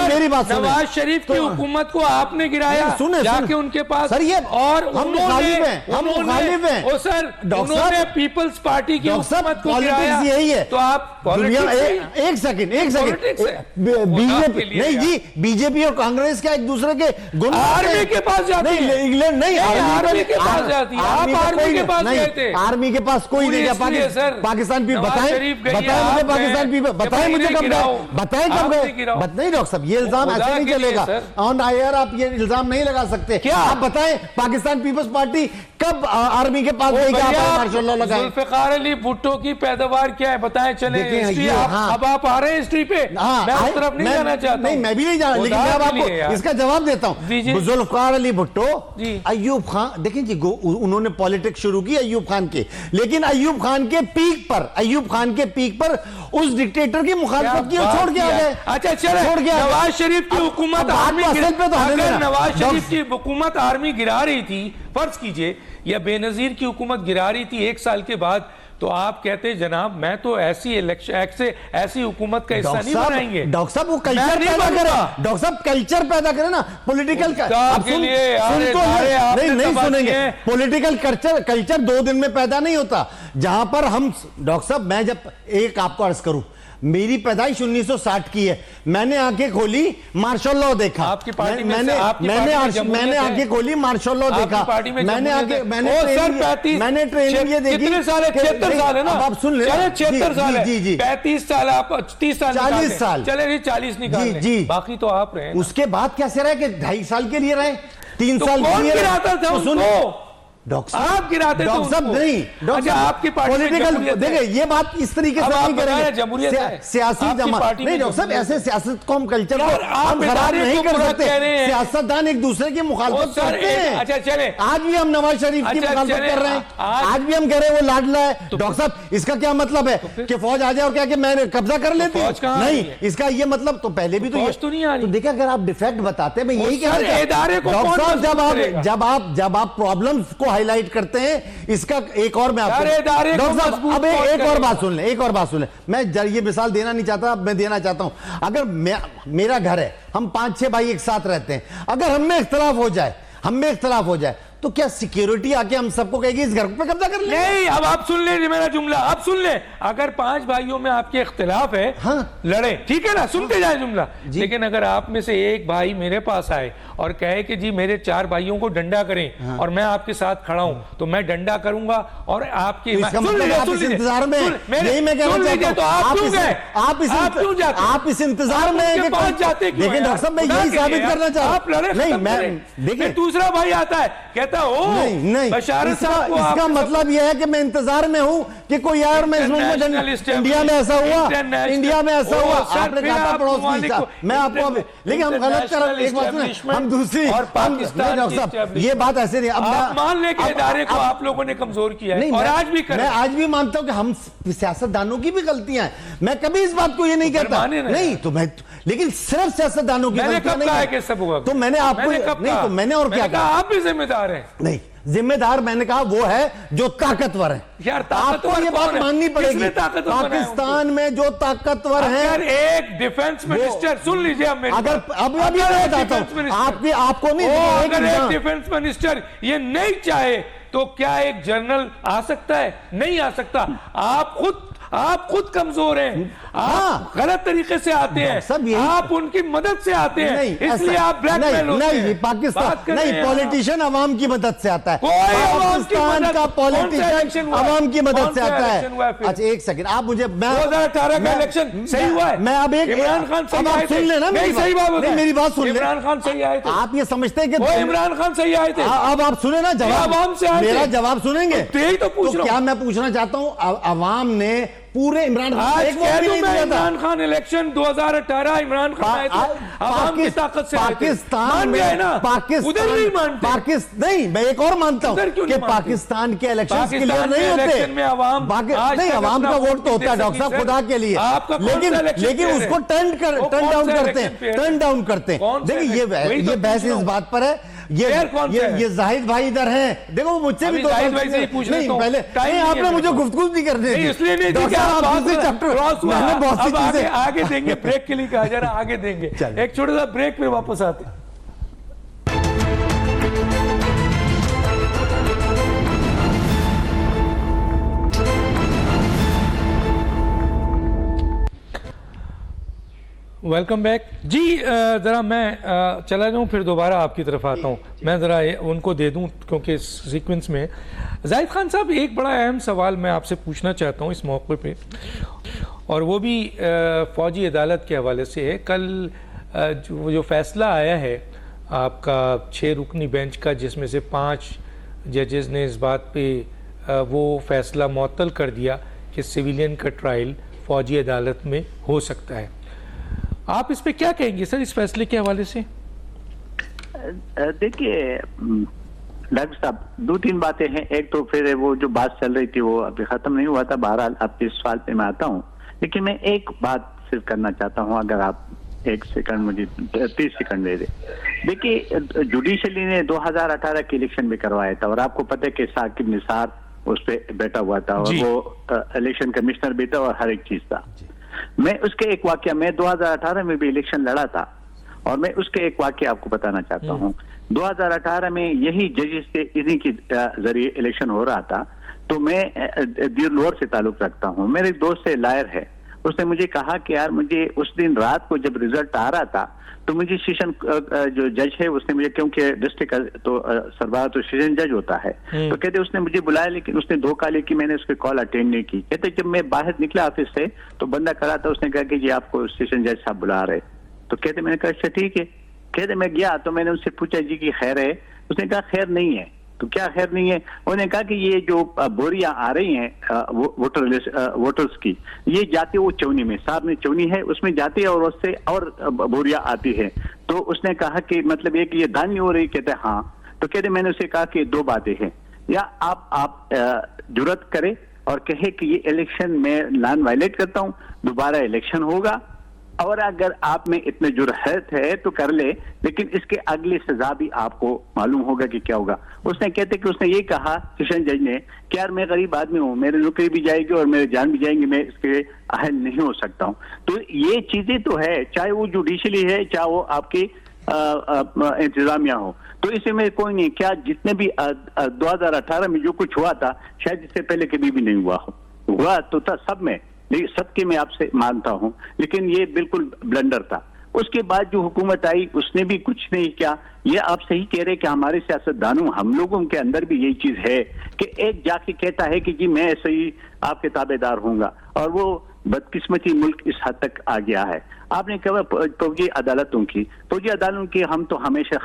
मेरी बात। नवाज शरीफ की हुकूमत को आपने गिराया, जाके उनके पास सर, ये और हम मुखालिफ हैं। ओ सर, उन्होंने पीपल्स पार्टी की हुकूमत को गिराया। यही है तो आप एक सेकंड बीजेपी नहीं जी, बीजेपी और कांग्रेस क्या एक दूसरे के गुण? आर्मी के पास जाते हैं। इंग्लैंड नहीं, आर्मी के पास जाती है। आप आर्मी के पास गए थे? आर्मी के पास कोई नहीं गया। पाकिस्तान बताएं पाकिस्तान पीपल, बताएं मुझे कब गए, बताएं कब गए? नहीं डॉक्टर साहब, ये इल्जाम ऐसे नहीं चलेगा ऑन एयर, आप ये इल्जाम नहीं लगा सकते। क्या आप बताएं पाकिस्तान पीपल्स पार्टी कब आर्मी के पास गई? मार्शल लॉ लगाए। जुल्फिकार अली भुट्टो की पैदावार क्या है बताएं? चले अब आप आ रहे हैं हिस्ट्री पे, मैं उस तरफ नहीं जाना चाहता। नहीं, मैं भी नहीं जाना, लेकिन मैं आपको इसका जवाब देता हूं। जुल्फिकार अली भुट्टो, अय्यूब खान, देखिए जी, उन्होंने पॉलिटिक्स शुरू की अय्यूब खान के, लेकिन अय्यूब खान के पीक पर उस डिक्टेटर की मुखालफत की और छोड़ के आ गए। अच्छा चलो, छोड़ गया। नवाज शरीफ की हुकूमत आर्मी, अगर नवाज शरीफ की हुकूमत आर्मी गिरा रही थी, फर्ज कीजिए, या बेनजीर की हुकूमत गिरा रही थी 1 साल के बाद, तो आप कहते जनाब मैं तो ऐसी इलेक्शन एक्ट से ऐसी हुकूमत का हिस्सा नहीं बनाएंगे। डॉक्टर साहब, वो कल्चर पैदा करें, डॉक्टर साहब कल्चर पैदा करें ना, पॉलिटिकल नहीं सुनेंगे। पॉलिटिकल कल्चर 2 दिन में पैदा नहीं होता। जहां पर हम, डॉक्टर साहब, मैं जब एक आपको अर्ज करूं, मेरी पैदाइश 1960 की है, मैंने आंखें खोली मार्शल लॉ देखा। आपकी पार्टी में मैंने आंखें खोली मार्शल लॉ देखा। मैंने ट्रेनिंग ये देखी। कितने साल है? 76 साल है ना? अब आप सुन ले, 76 साल है। जी 35 साल, आप 30 साल, 40 साल, चले 40 निकाल जी, बाकी तो आप रहे। उसके बाद कैसे रहे कि 2.5 साल के लिए रहे, 3 साल के लिए गिराता था उनको? डॉक्टर आप गिराते थे साहब नहीं, अच्छा, आपकी पार्टी पॉलिटिकल देखिए ये बात इस तरीके से नहीं करेंगे। सियासी जमात नहीं डॉक्टर साहब, ऐसे सियासत को हम कल्चर हम खराब नहीं कर सकते। सियासतदान एक दूसरे की मुखालफत करते हैं। अच्छा चले, आज भी हम नवाज शरीफ की मुखालफत कर रहे हैं, आज भी हम कह रहे हैं वो लाडला है। डॉक्टर साहब इसका क्या मतलब है कि फौज आ जाए और क्या कि मैं कब्जा कर लेती हूँ? नहीं, इसका ये मतलब तो पहले भी तो नहीं आ रही। तो देखिए अगर आप डिफेक्ट बताते, मैं यही कह रहा हूँ जब आप प्रॉब्लम्स को हाईलाइट करते हैं, इसका एक और मैं आपको डॉक्टर साहब अब एक और बात सुन ले, मैं ये मिसाल देना नहीं चाहता, मैं देना चाहता हूं। अगर मेरा घर है, हम 5-6 भाई एक साथ रहते हैं, अगर हम में इख्तलाफ हो जाए तो क्या सिक्योरिटी आके हम सबको कहेगी इस घर पे कब्जा कर ले? नहीं, अब आप सुन ले मेरा जुमला, अब सुन ले। अगर 5 भाइयों में आपके इख्तिलाफ है, हाँ, लड़े, ठीक है ना, सुनते जाए जुमला। लेकिन अगर आप में से एक भाई मेरे पास आए और कहे कि जी मेरे 4 भाइयों को डंडा करें, हाँ, और मैं आपके साथ खड़ा हूं, तो मैं डंडा करूंगा और आपके इंतजार में, यही मैं कहना चाहता हूं। तो आप क्यों गए? आप इस इंतजार में जाते क्यों? लेकिन डॉक्टर साहब मैं यही साबित करना चाहता हूं। नहीं, मैं देखिए दूसरा भाई आता है, कहता नहीं, इसका मतलब यह है कि मैं इंतजार में हूं कि कोई यार मैं इंडिया में ऐसा हुआ, आपने कहा था पड़ोस में, मैं आपको, लेकिन हम गलत कर रहे हैं, हम दूसरी और पाकिस्तान, ये बात ऐसे नहीं। अब मान ले कि इदारे को आप लोगों ने कमजोर किया है, और आज भी मैं आज भी मानता हूं कि हम सियासतदानों की भी गलतियां हैं, मैं कभी इस बात को ये नहीं कहता, नहीं तो मैं, लेकिन सिर्फ सियासतदानों की गलतियां नहीं, तो मैंने आपको नहीं, तो मैंने और क्या कहा? आप भी जिम्मेदार हैं। नहीं, जिम्मेदार मैंने कहा वो है जो ताकतवर है। यार आपको ये बात माननी पड़ेगी, पाकिस्तान में जो ताकतवर है। अगर एक डिफेंस मिनिस्टर, सुन लीजिए, अगर अभी मैं बताता हूं आपको नहीं, अगर एक डिफेंस मिनिस्टर ये नहीं चाहे तो क्या एक जनरल आ सकता है? नहीं आ सकता। आप खुद कमजोर हैं, आप गलत तरीके से आते हैं, आप उनकी मदद से आते हैं, इसलिए आप ब्लैकमेल होते हैं। नहीं, पाकिस्तान नहीं, पॉलिटिशियन अवाम की मदद से आता है, पाकिस्तान का पॉलिटिशियन अवाम की मदद से आता है। अच्छा एक सेकंड, आप मुझे 2018 का इलेक्शन सही हुआ है, मैं अब एक इमरान खान सही आए थे, सुन लेना सही बात है, मेरी बात सुन ले, इमरान खान सही आए थे। आप ये समझते हैं कि इमरान खान सही आए थे? अब आप सुने ना जवाब, मेरा जवाब सुनेंगे? तो क्या मैं पूछना चाहता हूं, अवाम ने पूरे इमरान खान इलेक्शन 2018 इमरान खान आए थे, आवाम की ताकत से पाकिस्तान में ना, पाकिस्तान नहीं, मैं एक और मानता हूं कि पाकिस्तान के इलेक्शन क्लियर नहीं होते, नहीं अवाम का वोट तो होता है डॉक्टर साहब खुदा के लिए, लेकिन उसको टर्न डाउन करते हैं। देखिए ये बहस इस बात पर है, ये जाहिद भाई इधर हैं, देखो मुझसे भी जाहिद भाई से ही पूछ नहीं, पहले आपने मुझे गुफ्तगू नहीं करने दी, इसलिए नहीं दी, आगे देंगे, ब्रेक के लिए कहा जा रहा, आगे देंगे, एक छोटा सा ब्रेक पे वापस आते हैं। वेलकम बैक जी। ज़रा मैं चला जाऊँ फिर दोबारा आपकी तरफ आता हूँ, मैं ज़रा उनको दे दूँ क्योंकि इस सीक्वेंस में जाहिद खान साहब एक बड़ा अहम सवाल मैं आपसे पूछना चाहता हूँ इस मौके पे, और वो भी फ़ौजी अदालत के हवाले से है। कल जो फैसला आया है आपका 6 रुकनी बेंच का, जिसमें से 5 जजेस ने इस बात पे वो फैसला मुअत्तल कर दिया कि सिविलियन का ट्रायल फ़ौजी अदालत में हो सकता है, आप इस पे क्या कहेंगे सर, इस फैसले के हवाले से? देखिए डॉक्टर साहब, 2-3 बातें हैं। एक तो फिर वो जो बात चल रही थी वो अभी खत्म नहीं हुआ था, बहरहाल आपके सवाल पे मैं आता हूँ, लेकिन मैं एक बात सिर्फ करना चाहता हूँ, अगर आप 1 सेकंड मुझे 30 सेकंड दे दे। देखिए जुडिशली ने 2018 के इलेक्शन में करवाया था, और आपको पता है कि साकिब निसार उस पर बैठा हुआ था, और वो इलेक्शन कमिश्नर भी था और हर एक चीज था। मैं उसके एक वाकया, मैं 2018 में भी इलेक्शन लड़ा था, और मैं उसके एक वाकया आपको बताना चाहता हूँ। 2018 में यही जजेस से इन्हीं के जरिए इलेक्शन हो रहा था, तो मैं दिरलोर से ताल्लुक रखता हूँ, मेरे एक दोस्त से लायर है, उसने मुझे कहा कि यार मुझे उस दिन रात को जब रिजल्ट आ रहा था तो मुझे सेशन जो जज है उसने मुझे, क्योंकि डिस्ट्रिक्ट तो सरबराह तो सेशन जज होता है, तो कहते उसने मुझे बुलाया लेकिन उसने धोखा लेके मैंने उसकी कॉल अटेंड नहीं की। कहते जब मैं बाहर निकला ऑफिस से तो बंदा खड़ा था, उसने कहा कि जी आपको सेशन जज साहब बुला रहे। तो कहते मैंने कहा अच्छा ठीक है। कहते मैं गया तो मैंने उससे पूछा जी की खैर है? उसने कहा खैर नहीं है। तो क्या खैर नहीं है? उन्होंने कहा कि ये जो बोरियां आ रही हैं वोटर्स की, ये जाती है वो चौनी में, साहब ने चौनी है उसमें जाती है और उससे और बोरियां आती है। तो उसने कहा कि मतलब ये कि ये दान नहीं हो रही? कहते हाँ। तो कहते मैंने उसे कहा कि दो बातें हैं, या आप जुर्रत करें और कहे कि ये इलेक्शन में नॉन वायलेट करता हूं, दोबारा इलेक्शन होगा, और अगर आप में इतने जुर्रत है तो कर ले, लेकिन इसके अगली सजा भी आपको मालूम होगा कि क्या होगा। उसने कहते कि उसने ये कहा सेशन जज ने कि यार मैं गरीब आदमी हूँ, मेरी नौकरी भी जाएगी और मेरे जान भी जाएंगे, मैं इसके अहल नहीं हो सकता हूँ। तो ये चीजें तो है, चाहे वो जुडिशली है चाहे वो आपकी इंतजामिया हो, तो इसमें कोई नहीं। क्या जितने भी 2018 में जो कुछ हुआ था शायद इससे पहले कभी भी नहीं हुआ तो था सब में, नहीं सबके मैं आपसे मानता हूं, लेकिन ये बिल्कुल ब्लंडर था। उसके बाद जो हुकूमत आई उसने भी कुछ नहीं किया। ये आप सही कह रहे कि हमारे सियासतदानों हम लोगों के अंदर भी यही चीज है कि एक जाके कहता है कि जी मैं ऐसे ही आपके ताबेदार होऊंगा, और वो बदकिस्मती मुल्क इस हद तक आ गया है। आपने कहा फौजी अदालतों की, फौजी अदालतों की हम तो हमेशा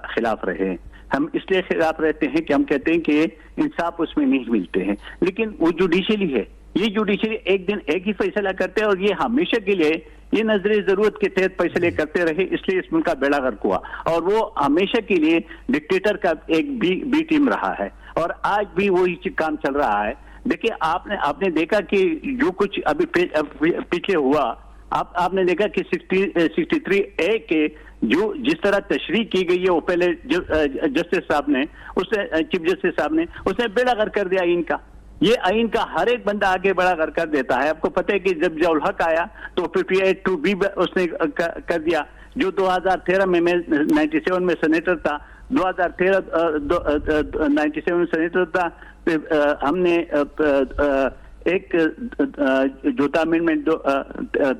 खिलाफ रहे हैं। हम इसलिए खिलाफ रहते हैं कि हम कहते हैं कि इंसाफ उसमें नहीं मिलते हैं, लेकिन वो जुडिशली है, ये जुडिशरी एक दिन एक ही फैसला करते हैं और ये हमेशा के लिए ये नजरे जरूरत के तहत फैसले करते रहे, इसलिए इस मुल्क का बेड़ा गर्क हुआ, और वो हमेशा के लिए डिक्टेटर का एक बी टीम रहा है, और आज भी वही काम चल रहा है। देखिए आपने देखा कि जो कुछ अभी पीछे हुआ, आपने देखा कि 63A के जो जिस तरह तशरीह की गई है वो पहले जस्टिस साहब ने, उसने चीफ जस्टिस साहब ने उसने बेड़ा गर्क कर दिया इनका। ये आइन का हर एक बंदा आगे बड़ा कर देता है। आपको पता है कि जब जौल हक आया तो 58(2)B उसने कर दिया, जो 2013 में मैं 97 में सेनेटर था, 97 में सेनेटर था, हमने एक जो था अमेंडमेंट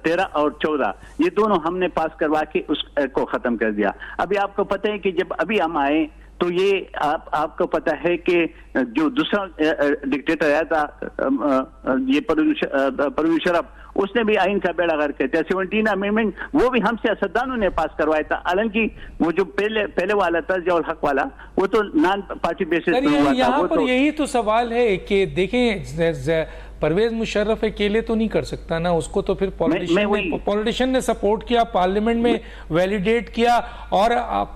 13 और 14 ये दोनों हमने पास करवा के उसको खत्म कर दिया। अभी आपको पता है कि जब अभी हम आए तो ये आपको पता है कि जो दूसरा डिक्टेटर आया था ये परवीन शरफ, उसने भी आइन का बेड़ा गर्क किया। 17 अमेंडमेंट वो भी हम सियासतदानों ने पास करवाया था, हालांकि वो जो पहले वाला था जौल हक वाला वो तो नॉन पार्टी बेसिस पे हुआ था। यहाँ पर यही तो सवाल है कि देखें परवेज मुशर्रफ अकेले तो नहीं कर सकता ना, उसको तो फिर पॉलिटिशियन ने सपोर्ट किया, पार्लियामेंट में वैलिडेट किया, और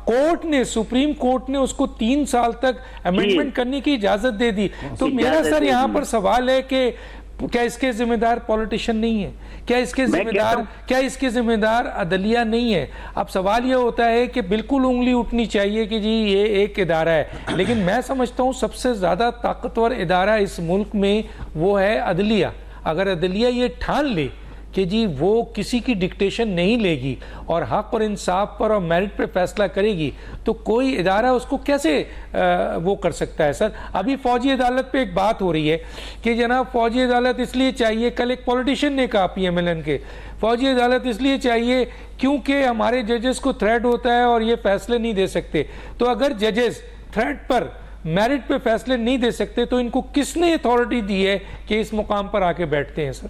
कोर्ट ने, सुप्रीम कोर्ट ने उसको 3 साल तक अमेंडमेंट करने की इजाजत दे दी। तो मेरा सर यहाँ पर सवाल है कि क्या इसके जिम्मेदार पॉलिटिशियन नहीं है? क्या इसके जिम्मेदार अदलिया नहीं है? अब सवाल ये होता है कि बिल्कुल उंगली उठनी चाहिए कि जी ये एक इदारा है, लेकिन मैं समझता हूँ सबसे ज्यादा ताकतवर इदारा इस मुल्क में वो है अदलिया। अगर अदलिया ये ठान ले कि जी वो किसी की डिक्टेशन नहीं लेगी और हक और इंसाफ पर और मेरिट पे फैसला करेगी, तो कोई इदारा उसको कैसे वो कर सकता है? सर अभी फौजी अदालत पे एक बात हो रही है कि जनाब फौजी अदालत इसलिए चाहिए, कल एक पॉलिटिशियन ने कहा PMLN के, फौजी अदालत इसलिए चाहिए क्योंकि हमारे जजेस को थ्रेट होता है और ये फैसले नहीं दे सकते। तो अगर जजेस थ्रेट पर मेरिट पे फैसले नहीं दे सकते तो इनको किसने अथॉरिटी दी है कि इस मुकाम पर आके बैठते हैं? सर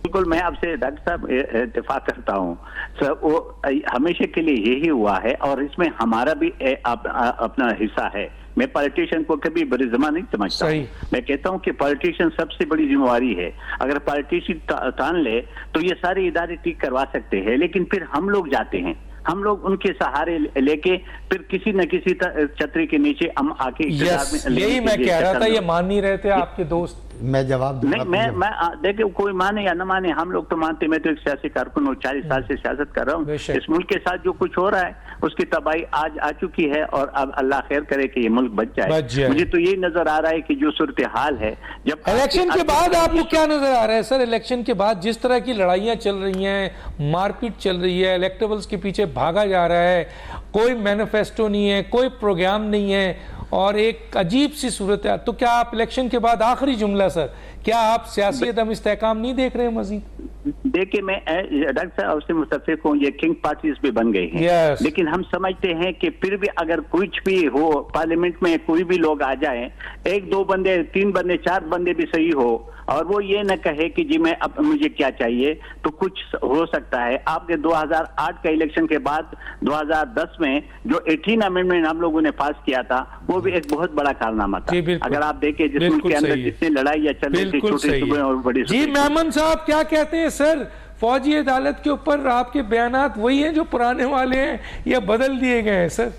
बिल्कुल, मैं आपसे डॉक्टर साहब इत्तेफाक करता हूँ सर, वो हमेशा के लिए यही हुआ है और इसमें हमारा भी अपना हिस्सा है। मैं पॉलिटिशियन को कभी बड़ी जमा नहीं समझता। मैं कहता हूँ कि पॉलिटिशियन सबसे बड़ी जिम्मेवारी है। अगर पॉलिटिशियन तान ले तो ये सारे इदारे ठीक करवा सकते हैं, लेकिन फिर हम लोग जाते हैं, हम लोग उनके सहारे लेके फिर किसी न किसी छतरी के नीचे हम आके यही मैं कह रहा था, ये मान नहीं रहे थे आपके दोस्त। मैं जवाब नहीं, मैं देखिए कोई माने या न माने, हम लोग तो मानते। मैं तो एक सियासी कारकुन हूँ, 40 साल से सियासत कर रहा हूँ। इस मुल्क के साथ जो कुछ हो रहा है उसकी तबाही आज आ चुकी है और अब अल्लाह खैर करे कि ये मुल्क बच जाए। मुझे तो यही नजर आ रहा है कि जो सूरत हाल है, जब इलेक्शन के बाद आपको क्या नजर आ रहा है? सर इलेक्शन के बाद जिस तरह की लड़ाइयाँ चल रही हैं, मारपीट चल रही है, इलेक्टेबल्स के पीछे भागा जा रहा है, कोई मैनिफेस्टो नहीं है, कोई प्रोग्राम नहीं है, और एक अजीब सी सूरत है। तो क्या आप इलेक्शन के बाद, आखिरी जुमला सर, क्या आप सियासी अदम इस्तेहकाम नहीं देख रहे हैं मजीद? देखिए, मैं डॉक्टर साहब आपसे मुतफिक हूँ, ये किंग पार्टीज भी बन गई हैं। Yes. लेकिन हम समझते हैं कि फिर भी अगर कुछ भी हो, पार्लियामेंट में कोई भी लोग आ जाएं, 1 2 बंदे, 3 बंदे, 4 बंदे भी सही हो, और वो ये न कहे कि जी मैं अब मुझे क्या चाहिए, तो कुछ हो सकता है। आपके 2008 का इलेक्शन के बाद 2010 में जो 18 अमेंडमेंट हम लोगों ने पास किया था, वो भी एक बहुत बड़ा कारनामा था। अगर आप देखें जिस मुल्क के अंदर जितनी लड़ाइयाँ चल रही थी, छोटी सूबे और बड़ी जी, मेमन साहब क्या कहते हैं सर? फौजी अदालत के ऊपर आपके बयानात वही हैं जो पुराने वाले हैं या बदल दिए गए हैं सर?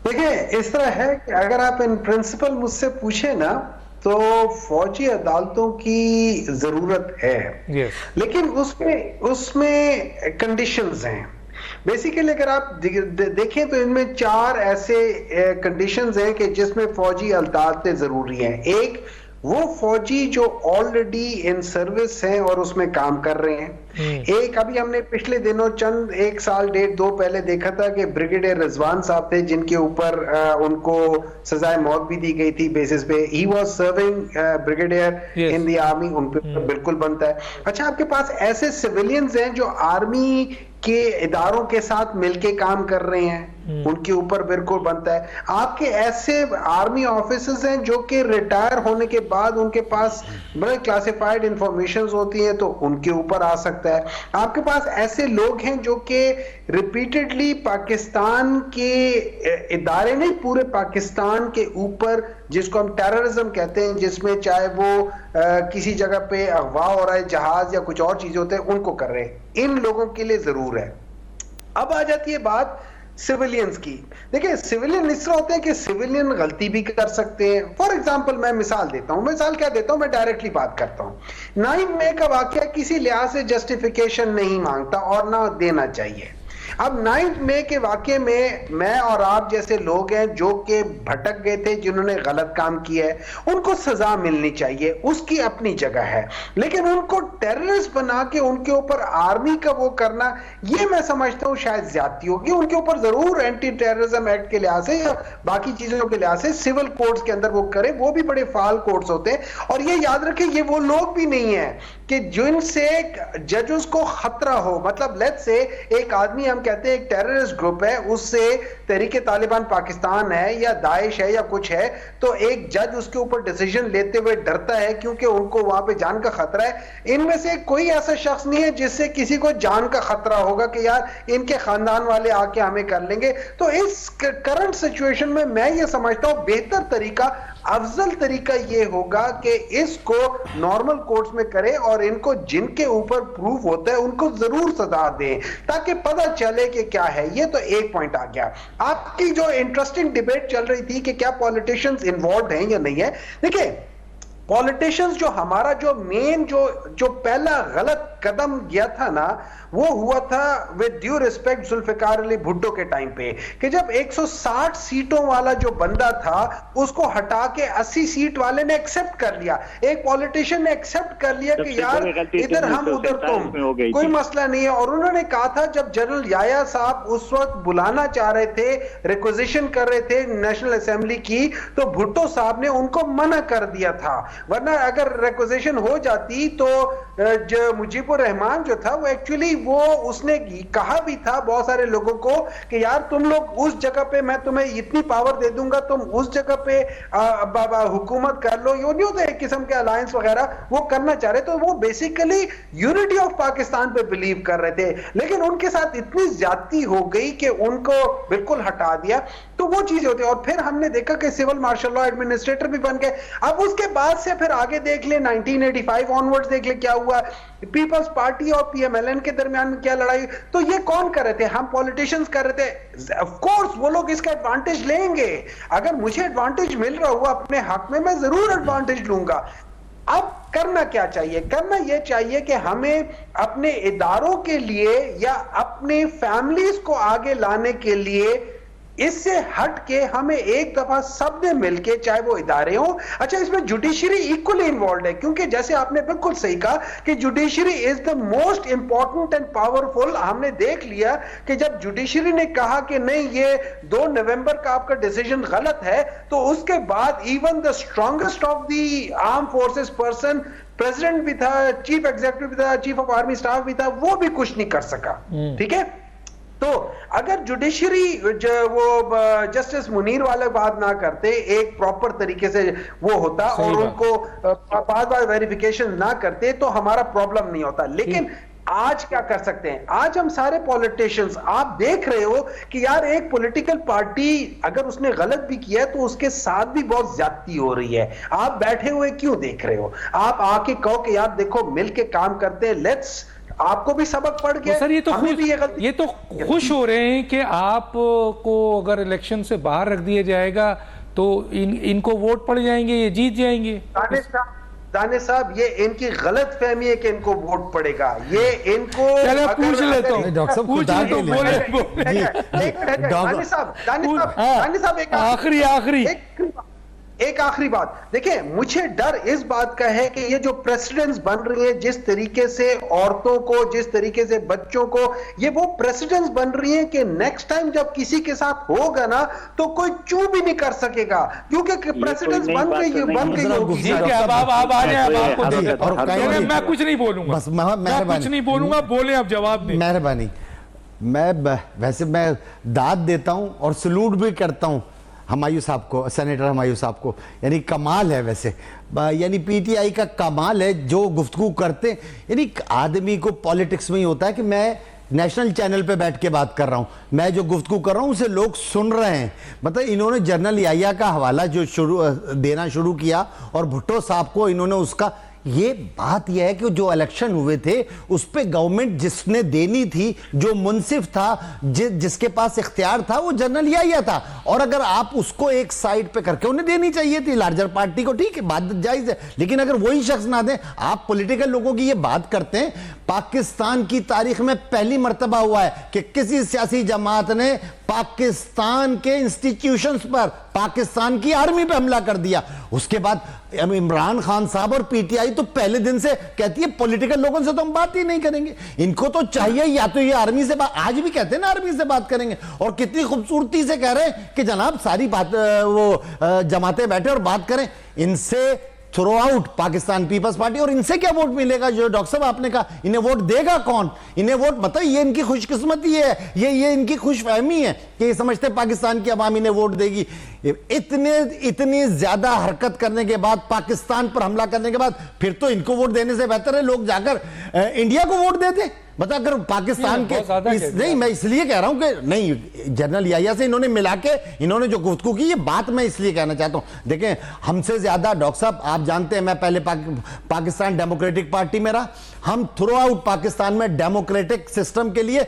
देखिए, इस तरह है कि अगर आप इन प्रिंसिपल मुझसे पूछे ना, तो फौजी अदालतों की जरूरत है। लेकिन उसमें कंडीशंस हैं। बेसिकली अगर आप देखें तो इनमें 4 ऐसे कंडीशंस हैं कि जिसमें फौजी अदालतें जरूरी हैं। एक, वो फौजी जो ऑलरेडी इन सर्विस हैं और उसमें काम कर रहे हैं। एक, अभी हमने पिछले दिनों चंद 1 साल 1.5 पहले देखा था कि ब्रिगेडियर रिजवान साहब थे, जिनके ऊपर उनको सजाए मौत भी दी गई थी बेसिस पे he was serving brigadier in the army, उन पे बिल्कुल बनता है। अच्छा, आपके पास ऐसे सिविलियंस हैं जो आर्मी के इदारों के साथ मिलके काम कर रहे हैं, उनके ऊपर बिल्कुल बनता है। आपके ऐसे आर्मी ऑफिसर्स हैं जो कि रिटायर होने के बाद उनके पास बड़े क्लासिफाइड इंफॉर्मेशन होती हैं, तो उनके ऊपर आ सकता है। आपके पास ऐसे लोग हैं जो कि रिपीटेडली पाकिस्तान के इदारे नहीं, पूरे पाकिस्तान के ऊपर, जिसको हम टेररिज्म कहते हैं, जिसमें चाहे वो किसी जगह पे अगवा हो रहा है, जहाज या कुछ और चीजें होते हैं, उनको कर रहे हैं। इन लोगों के लिए जरूर है। अब आ जाती है बात सिविलियंस की। देखिए, सिविलियन इस तरह होते हैं कि सिविलियन गलती भी कर सकते हैं। फॉर एग्जांपल मैं मिसाल देता हूं, मिसाल क्या देता हूं, मैं डायरेक्टली बात करता हूं। 9 मई का वाकया किसी लिहाज से जस्टिफिकेशन नहीं मांगता और ना देना चाहिए। अब 9 मई के वाकये में मैं और आप जैसे लोग हैं जो कि भटक गए थे, जिन्होंने गलत काम किया है, उनको सजा मिलनी चाहिए, उसकी अपनी जगह है। लेकिन उनको टेररिस्ट बना के उनके ऊपर आर्मी का वो करना, ये मैं समझता हूं शायद ज्यादती होगी। उनके ऊपर जरूर एंटी टेररिज्म एक्ट के लिहाज से या बाकी चीजों के लिहाज से सिविल कोर्ट्स के अंदर वो करे, वो भी बड़े फाल कोर्ट्स होते हैं। और ये याद रखें, ये वो लोग भी नहीं है कि जिनसे जजेस को खतरा हो। मतलब लेट्स से एक आदमी, हम कहते हैं एक टेररिस्ट ग्रुप है, उससे तहरीके तालिबान पाकिस्तान है या दाइश है या कुछ है, तो एक जज उसके ऊपर डिसीजन लेते हुए डरता है क्योंकि उनको वहां पे जान का खतरा है। इनमें से कोई ऐसा शख्स नहीं है जिससे किसी को जान का खतरा होगा कि यार इनके खानदान वाले आके हमें कर लेंगे। तो इस करंट सिचुएशन में मैं ये समझता हूं बेहतर तरीका, अफजल तरीका ये होगा कि इसको नॉर्मल कोर्ट्स में करें और इनको जिनके ऊपर प्रूफ होता है उनको जरूर सजा दें, ताकि पता चले कि क्या है। ये तो एक पॉइंट आ गया। आपकी जो इंटरेस्टिंग डिबेट चल रही थी कि क्या पॉलिटिशियंस इन्वॉल्व हैं या नहीं है, देखिए पॉलिटिशियंस जो हमारा जो मेन जो पहला गलत कदम गया था ना, वो हुआ था with due respect Zulfikar Ali Bhutto के टाइम पे, कि जब 160 सीटों वाला जो बंदा था उसको हटा के 80 सीट वाले ने एक्सेप्ट कर लिया। एक पॉलिटिशियन ने एक्सेप्ट कर लिया कि यार इधर हम उधर तुम, कोई मसला नहीं है। और उन्होंने कहा था, जब जनरल याया साहब उस वक्त बुलाना चाह रहे थे, रिक्वेजिशन कर रहे थे नेशनल असेंबली की, तो भुट्टो साहब ने उनको मना कर दिया था। वरना अगर रिक्वेजिशन हो जाती तो जो मुजीबुर रहमान जो था वो एक्चुअली वो उसने कहा भी था बहुत सारे लोगों को कि यार तुम लोग उस जगह पे मैं तुम्हें इतनी पावर दे दूंगा, तुम उस जगह पे हुकूमत कर लो। ये नहीं होता एक किस्म के अलायंस वगैरह वो करना चाह रहे, तो वो बेसिकली यूनिटी ऑफ पाकिस्तान पे बिलीव कर रहे थे। लेकिन उनके साथ इतनी ज्यादती हो गई कि उनको बिल्कुल हटा दिया। तो वो चीजें होती है। और फिर हमने देखा कि सिविल मार्शल लॉ एडमिनिस्ट्रेटर भी बन गए। अब उसके बाद से फिर आगे देख ले, 1985 ऑनवर्ड्स देख ले क्या हुआ, पीपल्स पार्टी और पीएमएलएन के दरमियान क्या लड़ाई। तो ये कौन कर रहे थे? हम पॉलिटिशियंस कर रहे थे। ऑफ कोर्स वो लोग इसका एडवांटेज लेंगे। अगर मुझे एडवांटेज मिल रहा हुआ अपने हक में, मैं जरूर एडवांटेज लूंगा। अब करना क्या चाहिए? करना यह चाहिए कि हमें अपने इदारों के लिए या अपने फैमिलीज को आगे लाने के लिए इससे हट के हमें एक दफा सबने मिलके, चाहे वो इदारे हो, अच्छा इसमें जुडिशरी इक्वली इन्वॉल्व है, क्योंकि जैसे आपने बिल्कुल सही कहा कि judiciary is the most important and powerful. हमने देख लिया कि जब जुडिशरी ने कहा कि नहीं ये 2 नवंबर का आपका डिसीजन गलत है, तो उसके बाद even the strongest of the arm forces person, president भी था, चीफ एग्जीक्यूटिव भी था, चीफ ऑफ आर्मी स्टाफ भी था, वो भी कुछ नहीं कर सका। ठीक है, तो अगर जुडिशरी वो जस्टिस मुनीर वाले बात ना करते, एक प्रॉपर तरीके से वो होता और उनको बार-बार वेरिफिकेशन ना करते, तो हमारा प्रॉब्लम नहीं होता। लेकिन आज क्या कर सकते हैं? आज हम सारे पॉलिटिशियंस, आप देख रहे हो कि यार एक पॉलिटिकल पार्टी अगर उसने गलत भी किया है तो उसके साथ भी बहुत ज्यादती हो रही है। आप बैठे हुए क्यों देख रहे हो? आप आके कहो कि यार देखो मिलके काम करते हैं, लेट्स, आपको भी सबक पड़ गया। सर ये तो खुश हो रहे हैं कि आपको अगर इलेक्शन से बाहर रख दिया जाएगा तो इनको वोट पड़ जाएंगे, ये जीत जाएंगे। दानिश साहब, ये इनकी गलत फहमी है कि इनको वोट पड़ेगा। ये इनको पूछ लेता हूँ डॉक्टर साहब, पूछ लेता हूँ। एक आखिरी बात, देखिए मुझे डर इस बात का है कि ये जो प्रेसिडेंट्स बन रही है, जिस तरीके से औरतों को, जिस तरीके से बच्चों को, ये वो प्रेसिडेंट्स बन रही है कि नेक्स्ट टाइम जब किसी के साथ होगा ना तो कोई चू भी नहीं कर सकेगा, क्योंकि प्रेसिडेंट्स बन गई होगी। मैं कुछ नहीं बोलूंगा, मैं कुछ नहीं बोलूंगा, बोले आप जवाब दें। मेहरबानी। मैं वैसे मैं दाद देता हूं और सलूट भी करता हूं हमायूं साहब को, सेनेटर हमायूं साहब को। यानी कमाल है वैसे, यानी पीटीआई का कमाल है जो गुफ्तगू करते। यानी आदमी को पॉलिटिक्स में ही होता है कि मैं नेशनल चैनल पे बैठ के बात कर रहा हूं, मैं जो गुफ्तगू कर रहा हूं उसे लोग सुन रहे हैं। मतलब इन्होंने जनरल याहिया का हवाला जो देना शुरू किया और भुट्टो साहब को इन्होंने उसका, ये बात यह है कि जो इलेक्शन हुए थे उस पे गवर्नमेंट जिसने देनी थी, जो मुंसिफ था, जिसके पास इख्तियार था, वो जनरल याहिया था। और अगर आप उसको एक साइड पे करके, उन्हें देनी चाहिए थी लार्जर पार्टी को, ठीक है, बात जायज है, लेकिन अगर वही शख्स ना दे, आप पॉलिटिकल लोगों की ये बात करते हैं। पाकिस्तान की तारीख में पहली मर्तबा हुआ है कि किसी सियासी जमात ने पाकिस्तान के इंस्टीट्यूशंस पर, पाकिस्तान की आर्मी पे हमला कर दिया। उसके बाद इमरान खान साहब और पीटीआई तो पहले दिन से कहती है पॉलिटिकल लोगों से तो हम बात ही नहीं करेंगे, इनको तो चाहिए या तो ये आर्मी से बात, आज भी कहते हैं ना आर्मी से बात करेंगे, और कितनी खूबसूरती से कह रहे हैं कि जनाब सारी बात वो जमातें बैठे और बात करें। इनसे थ्रो आउट पाकिस्तान पीपल्स पार्टी, और इनसे क्या वोट मिलेगा? जो डॉक्टर साहब आपने कहा, इन्हें वोट देगा कौन? इन्हें वोट, मतलब ये इनकी खुशकिस्मती है, ये इनकी खुशफहमी है कि ये समझते पाकिस्तान की आवाम इन्हें वोट देगी। इतनी ज्यादा हरकत करने के बाद, पाकिस्तान पर हमला करने के बाद, फिर तो इनको वोट देने से बेहतर है लोग जाकर इंडिया को वोट देते। मतलब अगर पाकिस्तान के नहीं, मैं इसलिए कह रहा हूं कि नहीं, जनरल याहिया से इन्होंने मिला के इन्होंने जो गुफ्तगू की, ये बात मैं इसलिए कहना चाहता हूं। देखें, हमसे ज्यादा डॉक्टर साहब आप जानते हैं, मैं पहले पाकिस्तान डेमोक्रेटिक पार्टी में रहा, हम थ्रू आउट पाकिस्तान में डेमोक्रेटिक सिस्टम के लिए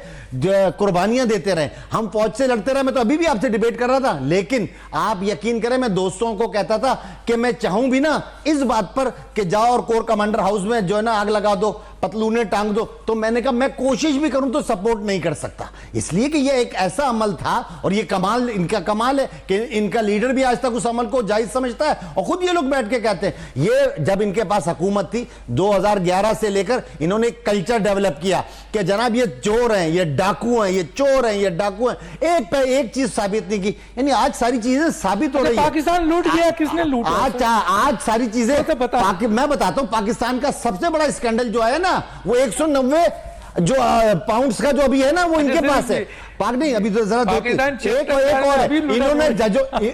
कुर्बानियां देते रहे, हम फौज से लड़ते रहे। मैं तो अभी भी आपसे डिबेट कर रहा था, लेकिन आप यकीन करें मैं दोस्तों को कहता था कि मैं चाहूं भी ना इस बात पर कि जाओ और कोर कमांडर हाउस में जो है ना आग लगा दो, पतलूने टांग दो, तो मैंने कहा मैं कोशिश भी करूं तो सपोर्ट नहीं कर सकता, इसलिए कि ये एक ऐसा अमल था। और ये कमाल, इनका कमाल है कि इनका लीडर भी आज तक उस अमल को जायज समझता है, और खुद ये लोग बैठ के कहते हैं। ये जब इनके पास हुकूमत थी 2011 से लेकर, इन्होंने एक कल्चर डेवलप किया कि जनाब ये चोर हैं, ये डाकू हैं, ये चोर हैं, ये डाकू हैं, एक पे एक चीज साबित नहीं की। यानी आज सारी चीजें साबित हो रही है। पाकिस्तान लूट गया, किसने लूटा? आज सारी चीजें मैं बताता हूं। पाकिस्तान का सबसे बड़ा स्कैंडल जो है ना, वो 190 जो पाउंड्स का जो अभी है ना, वो इनके पास है। पाक नहीं, अभी तो जरा एक और इन्होंने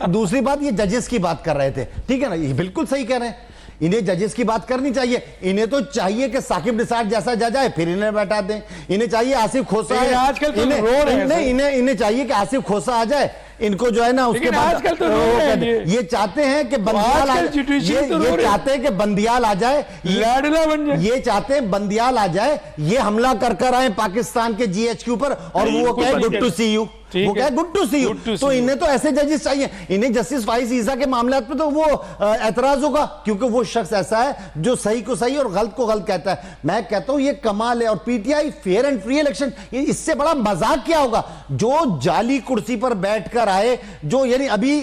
दूसरी बात, ये जजेस की बात कर रहे थे, ठीक है ना, ये बिल्कुल सही कह रहे हैं, इन्हें जजेस की बात करनी चाहिए। इन्हें तो चाहिए कि साकिब निसार जैसा जज आए, फिर इन्हें बैठा दें। इन्हें चाहिए आसिफ खोसा आए, आजकल तो इन्हें चाहिए कि आसिफ खोसा आ जाए, इनको जो है ना उसके बाद आजकल तो ये चाहते हैं कि बंदियाल ये चाहते हैं कि बंदियाल आ जाए, लाडला बन जाए, ये चाहते हैं बंदियाल आ जाए, ये हमला कर आए पाकिस्तान के जीएचक्यू पर, और वो कहे गुड टू सी यू। ठीक वो क्या good to see you. Good to तो see इन्हें तो ऐसे जजेस चाहिए। इन्हें जस्टिस फाइज ईसा के मामले पे तो वो एतराज होगा, क्योंकि वो शख्स ऐसा है जो सही को सही और गलत को गलत कहता है। मैं कहता हूं ये कमाल है। और PTI fair and free election, इससे बड़ा मजाक क्या होगा? जो जाली कुर्सी पर बैठकर आए, जो यानी अभी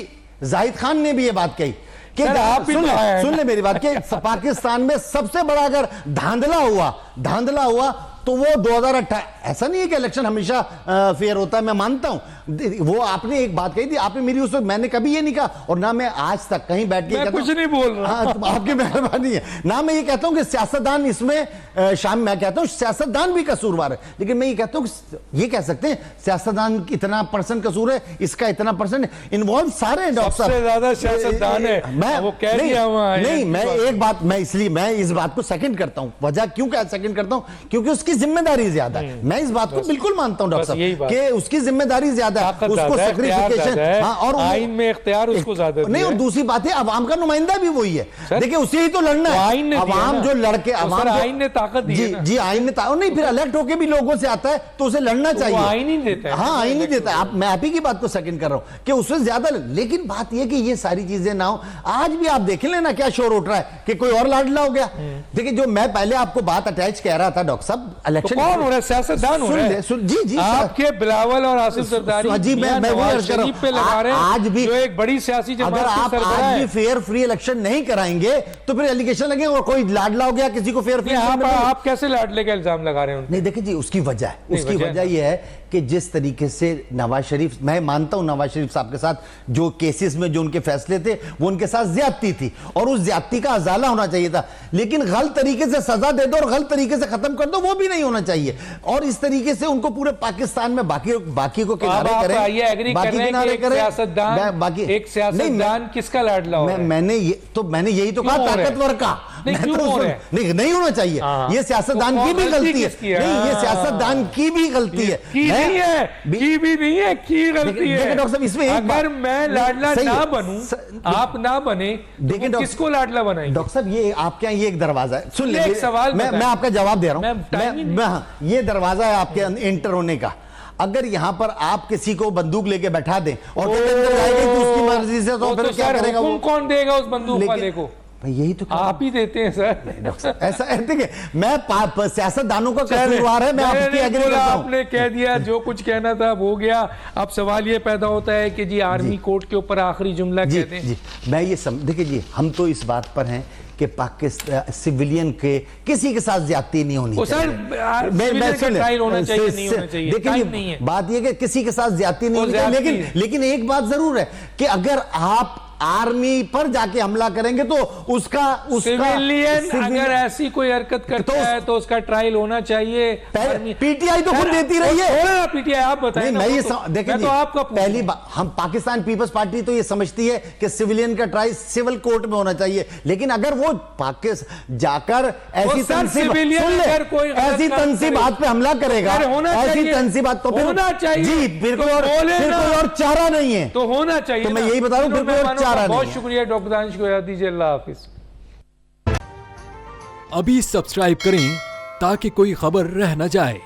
जाहिद खान ने भी ये बात कही कि सुन ले मेरी बात, कि पाकिस्तान में सबसे बड़ा अगर धांधला हुआ तो वो 2018। ऐसा नहीं है कि इलेक्शन हमेशा फेयर होता है, मैं मानता हूं। वो आपने एक बात कही थी, आपने मेरी उस वक्त, मैंने कभी ये नहीं कहा, और ना मैं आज तक कहीं बैठ के कुछ नहीं बोल रहा। हाँ, आपकी मेहरबानी है ना। मैं ये कहता हूं कि सियासतदान इसमें शामिल, मैं कहता हूं सियासतदान भी कसूरवार है, लेकिन मैं ये कहता हूं ये कह सकते हैं सियासतदान इतना % कसूर है, इसका इतना % इन्वॉल्व सारे हैं। डॉक्टर सबसे ज्यादा सियासतदान है, मैं वो कह दिया हुआ है। नहीं, मैं एक बात, मैं इसलिए मैं इस बात को सेकंड करता हूं। वजह क्यों क्या सेकंड करता हूं? क्योंकि उसकी जिम्मेदारी ज्यादा है। मैं इस बात को बिल्कुल मानता हूं डॉक्टर साहब कि उसकी जिम्मेदारी ज्यादा है, उसको सैक्रिफिकेशन, और आइन में इख्तियार उसको ज्यादा नहीं। और दूसरी बात है, अवाम का नुमाइंदा भी वही है। देखिए उसे ही तो लड़ना है। अवाम जो लड़के, आइन ने ताकत दी है। जी आइन ने ताकत नहीं, फिर इलेक्ट होके भी लोगों से आता है तो उसे लड़ना चाहिए। आइन ही देता है। हाँ, आइन ही देता है। मैं आप ही की बात को सेकंड कर रहा हूं कि उससे ज्यादा। लेकिन बात यह कि ये सारी चीजें ना हो। आज भी आप देख लेना क्या शोर उठ रहा है कि कोई और लाडला हो गया। देखिए जो मैं पहले आपको बात अटैच कह रहा था डॉक्टर साहब, इलेक्शन कौन हो रहा है? सियासतदान हो रहा है। जी आपके बिलावल और आसिफ जरदारी जी मैं नवाज शरीफ पे लगा रहे हैं, आज भी जो एक बड़ी सियासी जमात अगर आप आज भी फेयर फ्री इलेक्शन नहीं कराएंगे तो फिर एलिगेशन लगेगा और कोई लाडला हो गया किसी को फेयर फ्री। आप कैसे लाडले का इल्जाम लगा रहे हैं? नहीं देखिए जी, उसकी वजह है, उसकी वजह यह है कि जिस तरीके से नवाज शरीफ, मैं मानता हूं नवाज शरीफ साहब के साथ जो केसेस में जो उनके फैसले थे वो उनके साथ ज्यादती थी और उस ज्यादती का अजाला होना चाहिए था, लेकिन गलत तरीके से सजा दे दो और गलत तरीके से खत्म कर दो, वो भी नहीं होना चाहिए। और इस तरीके से उनको पूरे पाकिस्तान में बाकी को किनारे करें, बाकी किनारे करें। एक सियासतदान किसका लाडला हो? मैंने यही तो कहा, ताकतवर का। नहीं होना चाहिए। ये सियासतदान की भी गलती है। नहीं, ये सियासतदान की भी गलती है। नहीं है, की भी नहीं है, की गलती है। डॉक्टर साहब इसमें अगर मैं लाडला ना बनूं, आप ना बने, देखिए किसको लाडला बनाएंगे? डॉक्टर साहब ये आपके यहाँ ये एक दरवाजा है। सुन ले, एक सवाल मैं आपका जवाब दे रहा हूं। ये दरवाजा है आपके इंटर होने का। अगर यहां पर आप किसी को बंदूक लेके बैठा दें और अंदर जाएगी तो उसकी मर्जी से, तो फिर क्या करेगा वो? कौन देगा उस बंदूक वाले को? यही तो आप ही देते हैं सर। ऐसा देखिए, मैं सियासतदानों का कसूरवार है, मैं आपकी एग्री करता हूं। आपने कह दिया, जो कुछ कहना था वो गया। अब सवाल ये पैदा होता है कि जी आर्मी कोर्ट के ऊपर आखिरी जुमला कहते हैं। मैं ये देखिए जी, हम तो इस बात पर हैं कि पाकिस्तान सिविलियन के किसी के साथ ज्यादती नहीं होनी चाहिए। देखिए बात ये कि किसी के साथ ज्यादती नहीं होनी चाहिए, लेकिन एक बात जरूर है कि अगर आप आर्मी पर जाके हमला करेंगे तो उसका सिविलियन अगर ऐसी कोई हरकत करता है तो उसका ट्रायल होना चाहिए। पीटीआई तो खुद देती रही है। पीटीआई आप बताएं। मैं ये देखिए तो आपका पहली बात, हम पाकिस्तान पीपल्स पार्टी तो ये समझती है कि सिविलियन का ट्रायल सिविल कोर्ट में होना चाहिए, लेकिन अगर वो पाकिस्तान जाकर ऐसी तंसीबात पे हमला करेगा, ऐसी तंसीबात, तो फिर होना चाहिए जी, फिर कोई और चारा नहीं है, तो होना चाहिए। तो मैं यही बता रहा हूं। बहुत शुक्रिया डॉक्टर दानिश को, याद दीजिए। अल्लाह हाफिज। अभी सब्सक्राइब करें ताकि कोई खबर रह न जाए।